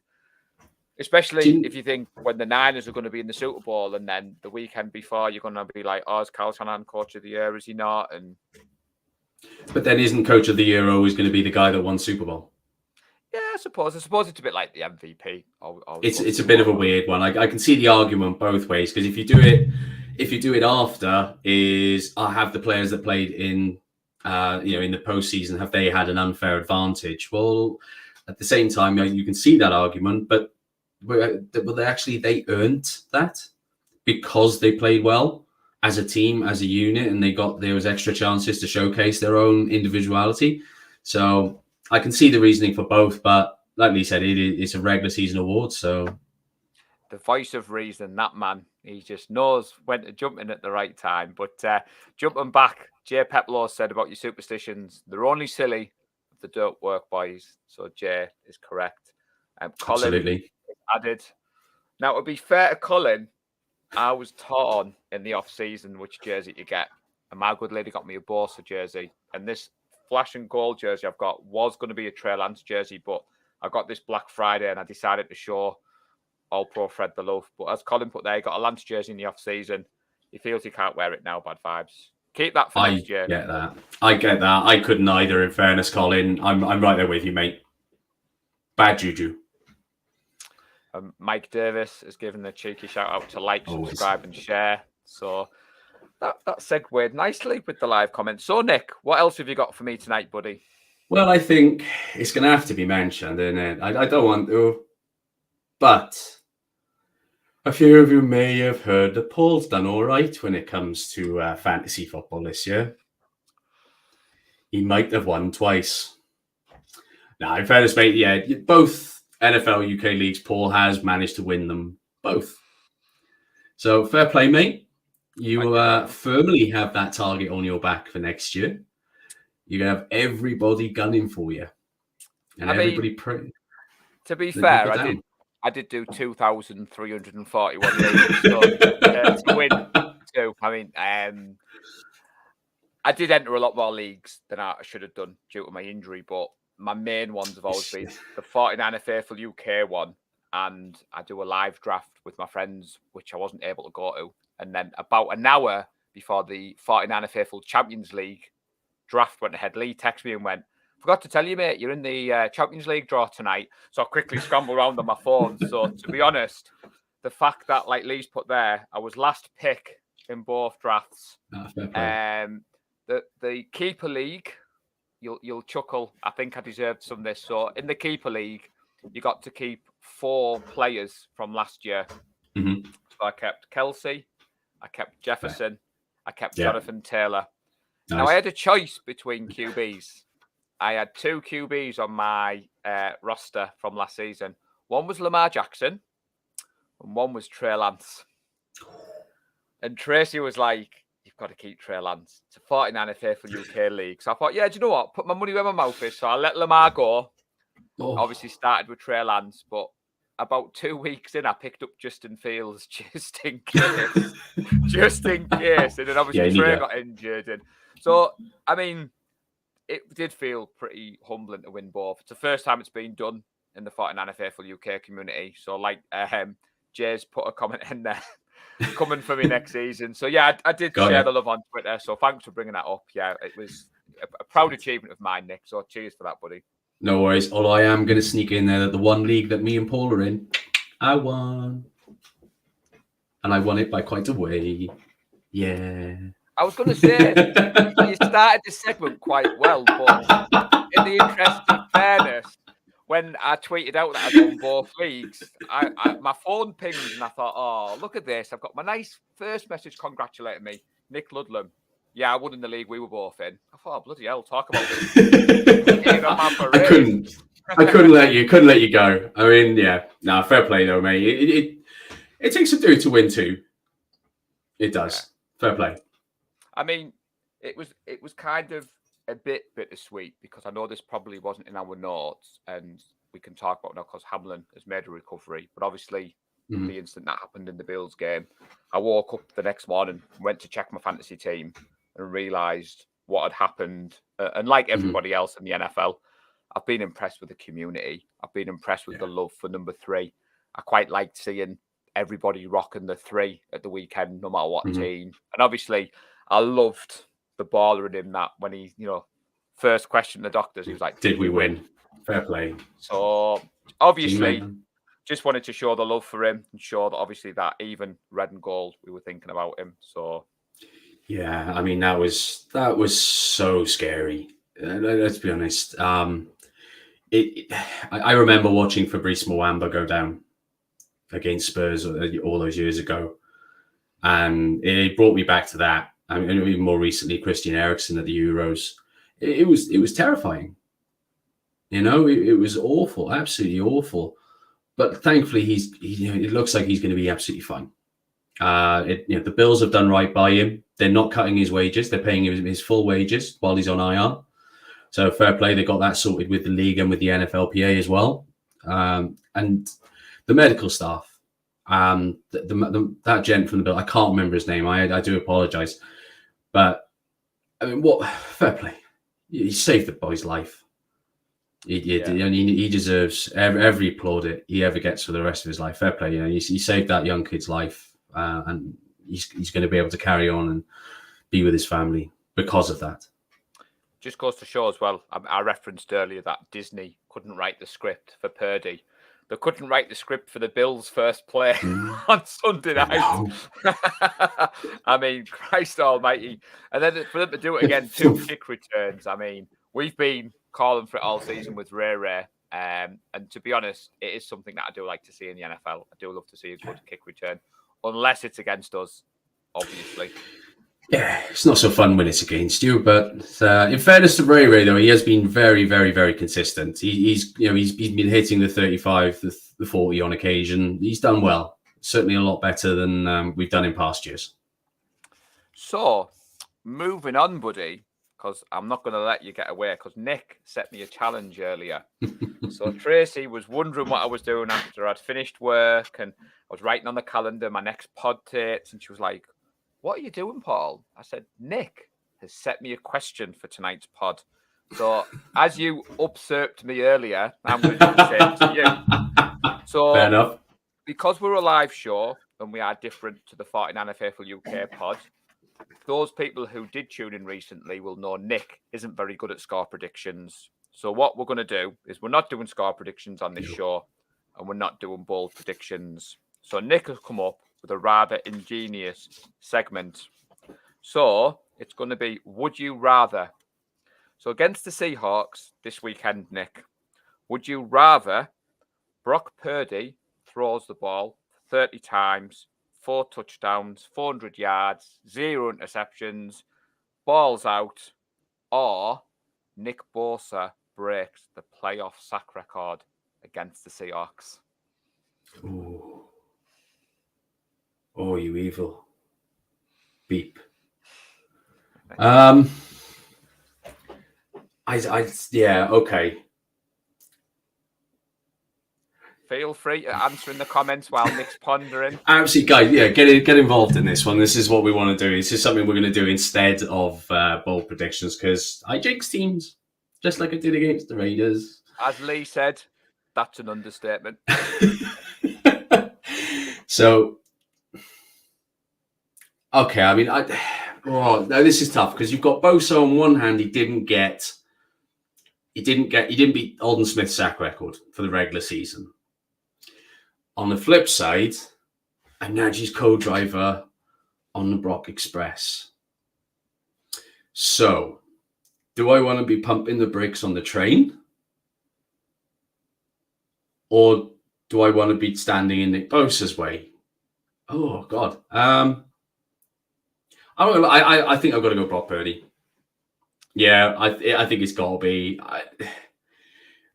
especially if you think when the Niners are going to be in the Super Bowl and then the weekend before you're going to be like, is Kyle Shanahan Coach of the Year? Is he not? But then isn't Coach of the Year always going to be the guy that won Super Bowl? Yeah, I suppose it's a bit like the MVP. It's a bit of a weird one. I can see the argument both ways, because if you do it after, I have the players that played in in the postseason, have they had an unfair advantage? Well, at the same time, you can see that argument, but they earned that because they played well as a team, as a unit, and there was extra chances to showcase their own individuality. So I can see the reasoning for both, but like Lee said, it's a regular season award. So the voice of reason, that man, he just knows when to jump in at the right time. But jumping back, Jay Peplow said about your superstitions, they're only silly if they don't work, boys. So Jay is correct. Colin absolutely added. Now, to be fair to Colin, I was torn in the off season which jersey to get, and my good lady got me a Borsa jersey, and this flash and gold jersey I've got was going to be a Trey Lance jersey, but I got this Black Friday and I decided to show All Pro Fred the love. But as Colin put there, he got a Lance jersey in the off season. He feels he can't wear it now. Bad vibes. Keep that for next year. I get that. I couldn't either. In fairness, Colin, I'm right there with you, mate. Bad juju. Mike Davis has given a cheeky shout out to like, subscribe, and share. So that segued nicely with the live comments. So, Nick, what else have you got for me tonight, buddy? Well, I think it's going to have to be mentioned, isn't it? I don't want to, but a few of you may have heard that Paul's done all right when it comes to fantasy football this year. He might have won twice. Now, in fairness, mate, yeah, both NFL UK leagues, Paul has managed to win them both. So fair play, mate. You firmly have that target on your back for next year. You're going to have everybody gunning for you. And everybody praying. To be fair, I did do 2,341 leagues. So to win two, I mean, I did enter a lot more leagues than I should have done due to my injury, but my main ones have always been the 49er Faithful UK one, and I do a live draft with my friends, which I wasn't able to go to. And then about an hour before the 49er Faithful Champions League draft went ahead, Lee texted me and went, "Forgot to tell you, mate, you're in the Champions League draw tonight." So I quickly scrambled around on my phone. So to be honest, the fact that, like Lee's put there, I was last pick in both drafts. The keeper league, you'll chuckle. I think I deserved some of this. So in the keeper league, you got to keep 4 players from last year. Mm-hmm. So I kept Kelsey, I kept Jefferson, I kept Jonathan Taylor. Nice. Now I had a choice between QBs. I had 2 QBs on my roster from last season. One was Lamar Jackson, and one was Trey Lance. And Tracy was like, "You've got to keep Trey Lance. It's a 49er Faithful UK league." So I thought, yeah, do you know what? Put my money where my mouth is. So I let Lamar go. Obviously started with Trey Lance, but about 2 weeks in, I picked up Justin Fields just in case. Just in case. And then obviously Trey got injured. And so, I mean, it did feel pretty humbling to win both. It's the first time it's been done in the 49er Faithful UK community. So, like, Jay's put a comment in there. Coming for me next season. So, yeah, I did share the love on Twitter. So, thanks for bringing that up. Yeah, it was a proud achievement of mine, Nick. So, cheers for that, buddy. No worries. Although I am going to sneak in there that the one league that me and Paul are in, I won. And I won it by quite a way. Yeah. I was going to say, you started this segment quite well, but in the interest of fairness, when I tweeted out that I'd won both leagues, my phone pinged and I thought, oh, look at this. I've got my nice first message congratulating me, Nick Ludlam. Yeah, I won in the league we were both in. I thought, oh, bloody hell, talk about this. I couldn't let you go. I mean, yeah. No, fair play though, mate. It takes a dude to win too. It does. Yeah. Fair play. I mean, it was kind of a bit bittersweet because I know this probably wasn't in our notes, and we can talk about it now because Hamlin has made a recovery. But obviously, the instant that happened in the Bills game, I woke up the next morning, went to check my fantasy team, and realised what had happened. And like everybody else in the NFL, I've been impressed with the community. I've been impressed with the love for number 3. I quite liked seeing everybody rocking the 3 at the weekend, no matter what team. And obviously, I loved the baller in him that when he, first questioned the doctors, he was like, "Did we win?" fair play. So obviously, Teammate. just wanted to show the love for him and show that obviously that even red and gold, we were thinking about him. So Yeah, I mean that was so scary. Let's be honest. I remember watching Fabrice Muamba go down against Spurs all those years ago, and it brought me back to that. I mean, even more recently, Christian Eriksen at the Euros. It was terrifying. You know, it was awful, absolutely awful. But thankfully, it looks like he's going to be absolutely fine. The Bills have done right by him. They're not cutting his wages. They're paying him his full wages while he's on IR. So fair play. They got that sorted with the league and with the NFLPA as well. And the medical staff, that gent from the Bill, I can't remember his name. I do apologize. But I mean, fair play. He saved the boy's life. He deserves every plaudit he ever gets for the rest of his life. Fair play. He saved that young kid's life. And he's going to be able to carry on and be with his family because of that. just goes to show as well, I referenced earlier that Disney couldn't write the script for Purdy. They couldn't write the script for the Bills' first play on Sunday night. I mean, Christ almighty. And then for them to do it again, 2 kick returns. I mean, we've been calling for it all season with Ray. And to be honest, it is something that I do like to see in the NFL. I do love to see a good kick return, unless it's against us, obviously. Yeah, it's not so fun when it's against you. But in fairness to Ray, though, he has been very, very, very consistent. He's been hitting the 35, the 40 on occasion. He's done well. Certainly a lot better than we've done in past years. So, moving on, buddy, because I'm not going to let you get away, because Nick set me a challenge earlier. So Tracy was wondering what I was doing after I'd finished work, and I was writing on the calendar my next pod dates, and she was like, "What are you doing, Paul?" I said, "Nick has set me a question for tonight's pod." So, as you usurped me earlier, I'm going to do the same to you. So, fair enough. Because we're a live show and we are different to the 49er Faithful UK pod, those people who did tune in recently will know Nick isn't very good at score predictions. So, what we're going to do is we're not doing score predictions on this show, and we're not doing bold predictions. So, Nick has come up with a rather ingenious segment. So it's going to be, would you rather? So against the Seahawks this weekend, Nick, would you rather Brock Purdy throws the ball 30 times, 4 touchdowns, 400 yards, 0 interceptions, balls out, or Nick Bosa breaks the playoff sack record against the Seahawks? Ooh. Oh, you evil. Beep. Yeah, okay. Feel free to answer in the comments while Nick's pondering. Absolutely, guys. Yeah, get involved in this one. This is what we want to do. This is something we're going to do instead of bold predictions, because I jinx teams, just like I did against the Raiders. As Lee said, that's an understatement. So, okay, I mean, now this is tough because you've got Bosa on one hand. He didn't beat Alden Smith's sack record for the regular season. On the flip side, I'm Najee's co-driver on the Brock Express. So, do I want to be pumping the brakes on the train, or do I want to be standing in Nick Bosa's way? Oh God. I think I've got to go Brock Purdy. Yeah, I think it's got to be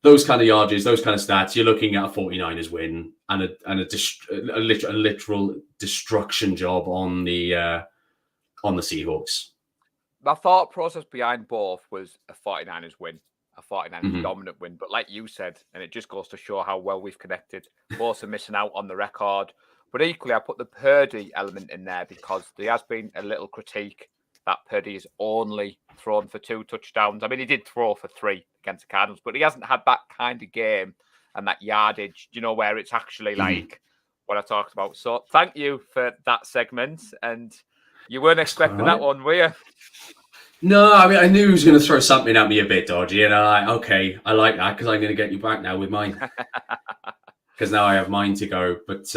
those kind of yardages, those kind of stats. You're looking at a 49ers win and a literal destruction job on the Seahawks. My thought process behind both was a 49ers win, a 49ers dominant win. But like you said, and it just goes to show how well we've connected, both are missing out on the record. But equally, I put the Purdy element in there because there has been a little critique that Purdy has only thrown for 2 touchdowns. I mean, he did throw for 3 against the Cardinals, but he hasn't had that kind of game and that yardage, where it's actually like what I talked about. So thank you for that segment. And you weren't expecting that one, were you? No, I mean, I knew he was going to throw something at me a bit dodgy, and I'm like, okay, I like that because I'm going to get you back now with mine. Because now I have mine to go. But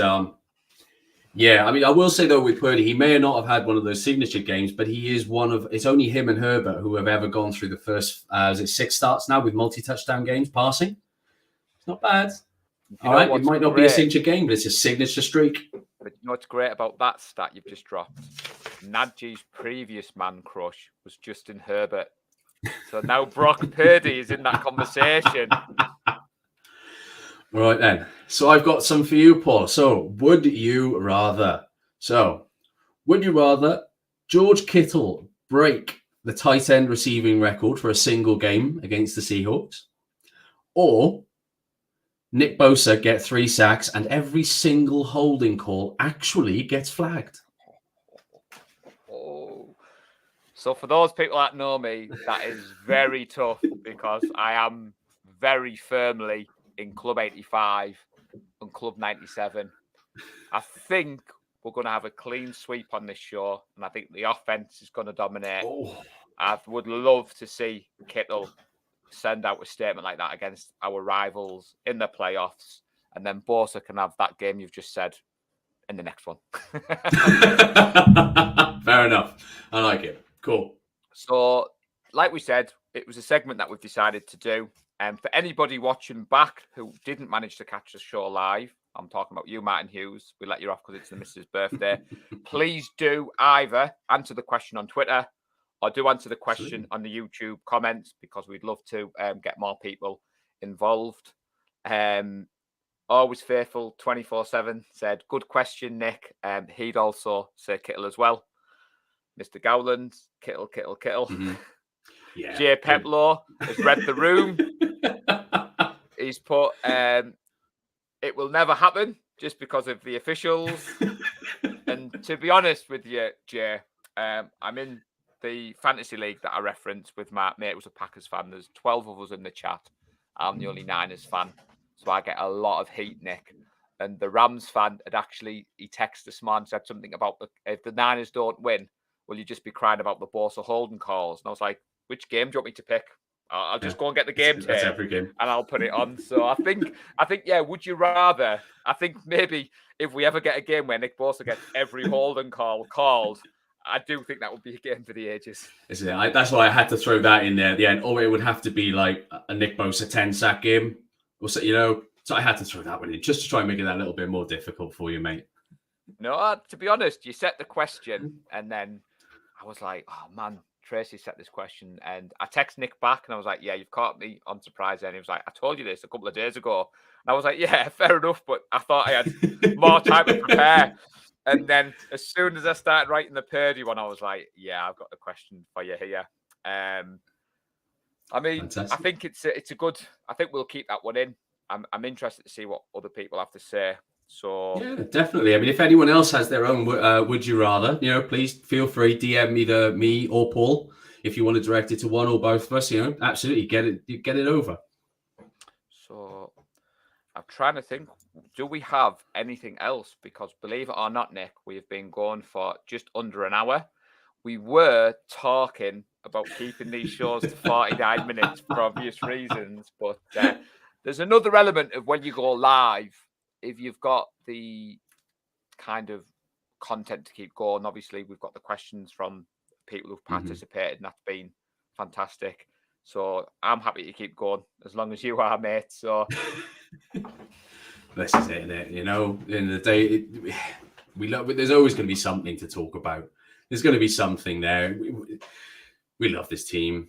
yeah, I mean, I will say though with Purdy, he may not have had one of those signature games, but he is one of. It's only him and Herbert who have ever gone through the first. Is it 6 starts now with multi-touchdown games passing? It's not bad. All right, it might not be a signature game, but it's a signature streak. But you know what's great about that stat you've just dropped? Nadji's previous man crush was Justin Herbert. So now Brock Purdy is in that conversation. Right then. So I've got some for you, Paul. So would you rather George Kittle break the tight end receiving record for a single game against the Seahawks, or Nick Bosa get 3 sacks and every single holding call actually gets flagged? Oh. So for those people that know me, that is very tough because I am very firmly in Club 85 and Club 97. I think we're going to have a clean sweep on this show, and I think the offense is going to dominate. Oh. I would love to see Kittle send out a statement like that against our rivals in the playoffs, and then Bosa can have that game you've just said in the next one. Fair enough. I like it. Cool. So, like we said, it was a segment that we've decided to do. And for anybody watching back who didn't manage to catch the show live, I'm talking about you, Martin Hughes. We let you off because it's the missus' birthday. Please do either answer the question on Twitter or do answer the question on the YouTube comments, because we'd love to get more people involved. Always Faithful 24/7 said, good question, Nick. He'd also say Kittle as well. Mr. Gowland, Kittle. Mm-hmm. Yeah. Jay Peplow has read the room. He's put, it will never happen just because of the officials. And to be honest with you, Jay, I'm in the fantasy league that I referenced with my mate who's a Packers fan. There's 12 of us in the chat. I'm the only Niners fan. So I get a lot of heat, Nick. And the Rams fan had actually, he texted this morning, said something about if the Niners don't win, will you just be crying about the Bosa holding calls? And I was like, which game do you want me to pick? I'll just go and get the game tape. That's every game. And I'll put it on. So I think, yeah, would you rather? I think maybe if we ever get a game where Nick Bosa gets every holding call called, I do think that would be a game for the ages. Isn't it? That's why I had to throw that in there at the end. Or it would have to be like a Nick Bosa 10-sack game. Or so, so I had to throw that one in just to try and make it that little bit more difficult for you, mate. No, to be honest, you set the question and then I was like, oh man, Tracy set this question, and I text Nick back and I was like, yeah, you've caught me on surprise. And he was like, I told you this a couple of days ago. And I was like, yeah, fair enough, but I thought I had more time to prepare. And then as soon as I started writing the Purdy one, I was like, yeah, I've got the question for you here. I mean, fantastic. I think it's a good, I think we'll keep that one in. I'm interested to see what other people have to say. So yeah, definitely. I mean, if anyone else has their own would you rather, please feel free, DM either me or Paul if you want to direct it to one or both of us. Absolutely get it over. So I'm trying to think, do we have anything else? Because believe it or not, Nick, we have been going for just under an hour. We were talking about keeping these shows to 49 minutes for obvious reasons, but there's another element of when you go live. If you've got the kind of content to keep going, obviously we've got the questions from people who've participated, and that's been fantastic. So I'm happy to keep going as long as you are, mate. So this is it, isn't it? In the day, there's always going to be something to talk about. There's going to be something there. We love this team.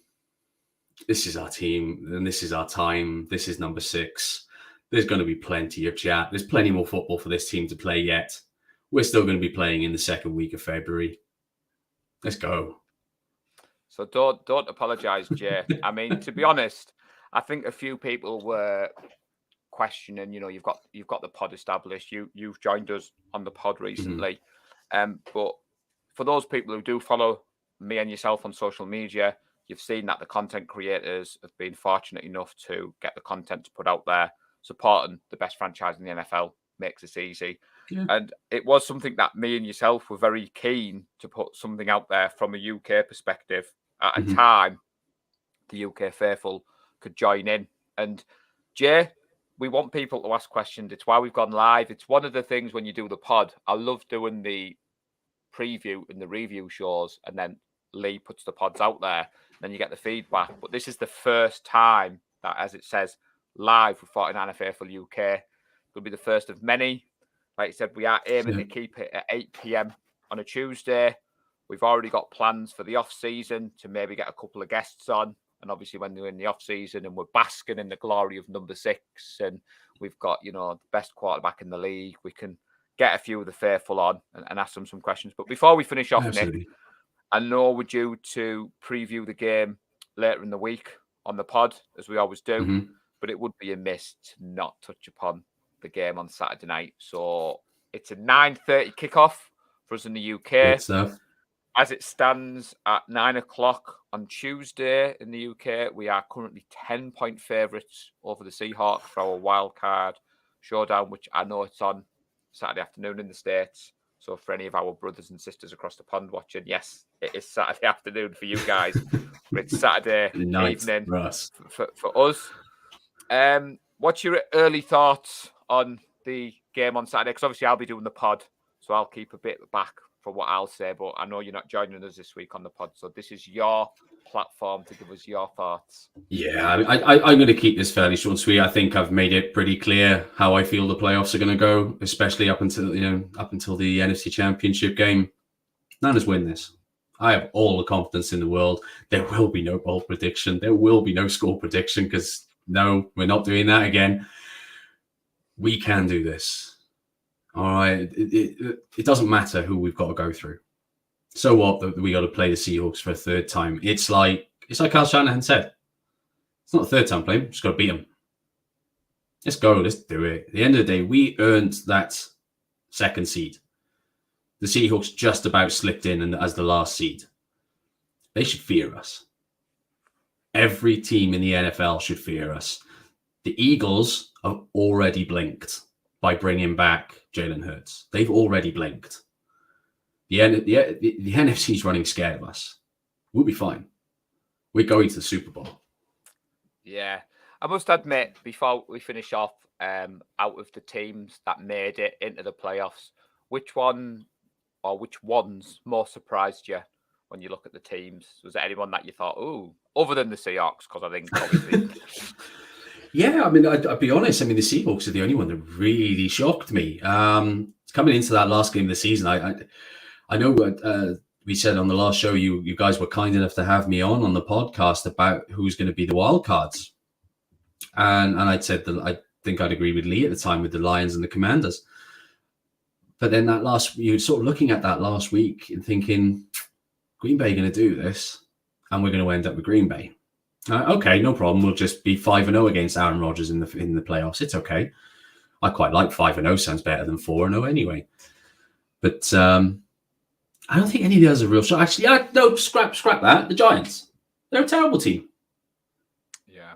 This is our team, and this is our time. This is number 6. There's going to be plenty of chat. There's plenty more football for this team to play yet. We're still going to be playing in the second week of February. Let's go. So don't apologise, Jay. I mean, to be honest, I think a few people were questioning. You've got the pod established. You've joined us on the pod recently, but for those people who do follow me and yourself on social media, you've seen that the content creators have been fortunate enough to get the content to put out there. Supporting the best franchise in the NFL makes this easy. Yeah. And it was something that me and yourself were very keen to put something out there from a UK perspective at a time the UK faithful could join in. And Jay, we want people to ask questions. It's why we've gone live. It's one of the things when you do the pod. I love doing the preview and the review shows, and then Lee puts the pods out there, and then you get the feedback. But this is the first time that, as it says, live with 49er Faithful UK. It'll be the first of many. Like I said, we are aiming to keep it at 8 p.m. on a Tuesday. We've already got plans for the off-season to maybe get a couple of guests on. And obviously when we're in the off-season and we're basking in the glory of number 6 and we've got, the best quarterback in the league, we can get a few of the faithful on and ask them some questions. But before we finish off, Nick, I know we're due to preview the game later in the week on the pod, as we always do, but it would be amiss to not touch upon the game on Saturday night. So it's a 9:30 kickoff for us in the UK. As it stands at 9 o'clock on Tuesday in the UK, we are currently 10-point favourites over the Seahawks for our wild card showdown, which I know it's on Saturday afternoon in the States. So for any of our brothers and sisters across the pond watching, yes, it is Saturday afternoon for you guys, but it's Saturday evening for us. What's your early thoughts on the game on Saturday? Because obviously I'll be doing the pod, so I'll keep a bit back for what I'll say, but I know you're not joining us this week on the pod, so this is your platform to give us your thoughts. Yeah, I'm going to keep this fairly short and sweet. I think I've made it pretty clear how I feel the playoffs are going to go, especially up until the NFC Championship game. Niners win this. I have all the confidence in the world. There will be no bold prediction. There will be no score prediction because no, we're not doing that again. We can do this. All right. It doesn't matter who we've got to go through. So what that we got to play the Seahawks for a third time? It's like Kyle Shanahan said. It's not a third time playing. Just got to beat them. Let's go. Let's do it. At the end of the day, we earned that second seed. The Seahawks just about slipped in as the last seed. They should fear us. Every team in the NFL should fear us. The Eagles have already blinked by bringing back Jalen Hurts. They've already blinked. The NFC's running scared of us. We'll be fine. We're going to the Super Bowl. Yeah. I must admit, before we finish off, out of the teams that made it into the playoffs, which ones more surprised you when you look at the teams? Was there anyone that you thought, ooh, other than the Seahawks? Because I think obviously... Yeah, I mean, I'd be honest. I mean, the Seahawks are the only one that really shocked me. Coming into that last game of the season, I know what we said on the last show. You guys were kind enough to have me on the podcast about who's going to be the wild cards, and I'd said that I think I'd agree with Lee at the time with the Lions and the Commanders. But then you're sort of looking at that last week and thinking, Green Bay are going to do this, and we're going to end up with Green Bay. Okay, no problem. We'll just be 5-0 against Aaron Rodgers in the playoffs. It's okay. I quite like 5-0. Sounds better than 4-0 anyway. But I don't think any of the others are real shot. Actually, no, scrap that. The Giants. They're a terrible team. Yeah.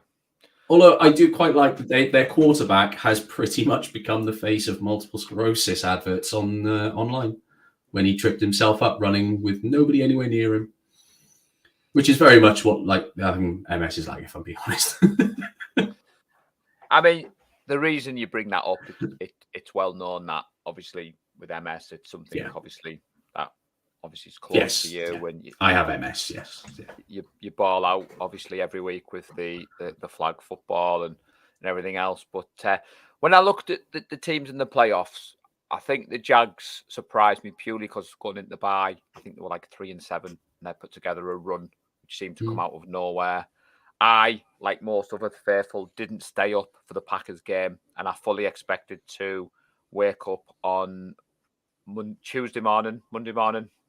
Although I do quite like that their quarterback has pretty much become the face of multiple sclerosis adverts online when he tripped himself up running with nobody anywhere near him. Which is very much what MS is like, if I'm being honest. I mean, the reason you bring that up, it's well known that obviously with MS, it's something obviously is close to you. Yeah. When I have MS, yes. You ball out obviously every week with the flag football and everything else. But when I looked at the teams in the playoffs, I think the Jags surprised me purely because going into the bye, I think they were like 3-7 and they put together a run which seemed to come out of nowhere. I, like most other faithful, didn't stay up for the Packers game, and I fully expected to wake up on Monday morning,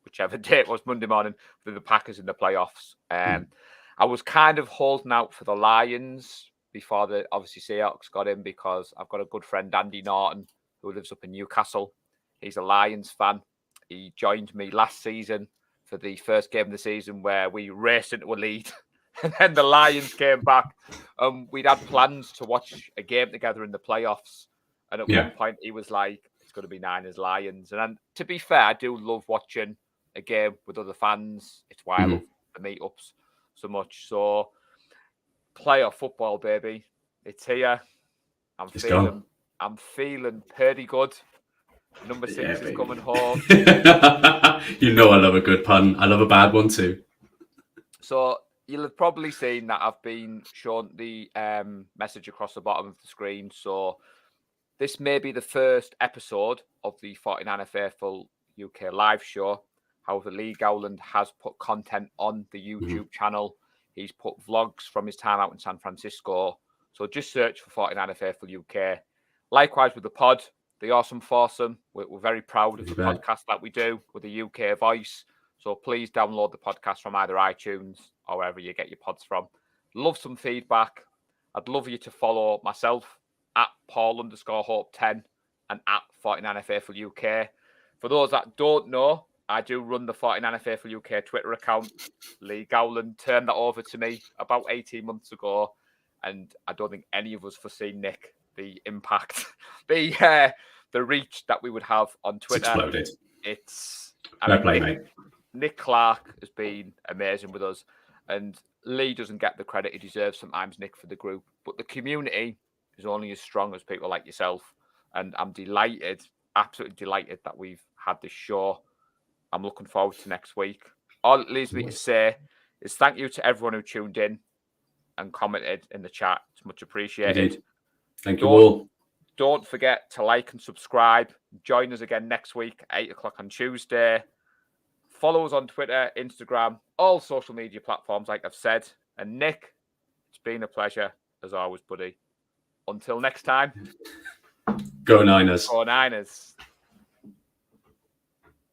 whichever day it was, Monday morning, with the Packers in the playoffs. I was kind of holding out for the Lions before the obviously Seahawks got in because I've got a good friend, Andy Norton, who lives up in Newcastle. He's a Lions fan. He joined me last season for the first game of the season where we raced into a lead. And then the Lions came back. We'd had plans to watch a game together in the playoffs. And at one point, he was like, it's going to be Niners-Lions. And to be fair, I do love watching a game with other fans. It's why I love the meetups. so much. So, playoff football, baby, it's here. I'm feeling pretty good. Number 6 is coming home. You know I love a good pun. I love a bad one too. So you'll have probably seen that I've been shown the message across the bottom of the screen. So this may be the first episode of the 49er Faithful UK live show. However, Lee Gowland has put content on the YouTube channel. He's put vlogs from his time out in San Francisco. So just search for 49er Faithful UK. Likewise with the pod, the Awesome Foursome. We're very proud of the podcast that we do with the UK voice. So please download the podcast from either iTunes or wherever you get your pods from. Love some feedback. I'd love you to follow myself at Paul_Hope10 and at 49er Faithful UK. For those that don't know, I do run the 49er Faithful UK Twitter account. Lee Gowland turned that over to me about 18 months ago. And I don't think any of us foreseen, Nick, the impact, the reach that we would have on Twitter. It's exploded. Mate. Nick Clark has been amazing with us, and Lee doesn't get the credit he deserves sometimes, Nick, for the group. But the community is only as strong as people like yourself, and I'm delighted, absolutely delighted that we've had this show. I'm looking forward to next week. All it leaves me to say is thank you to everyone who tuned in and commented in the chat. It's much appreciated. Indeed. Thank you all. Don't forget to like and subscribe. Join us again next week, 8 o'clock on Tuesday. Follow us on Twitter, Instagram, all social media platforms, like I've said. And Nick, it's been a pleasure, as always, buddy. Until next time. Go Niners. Go Niners.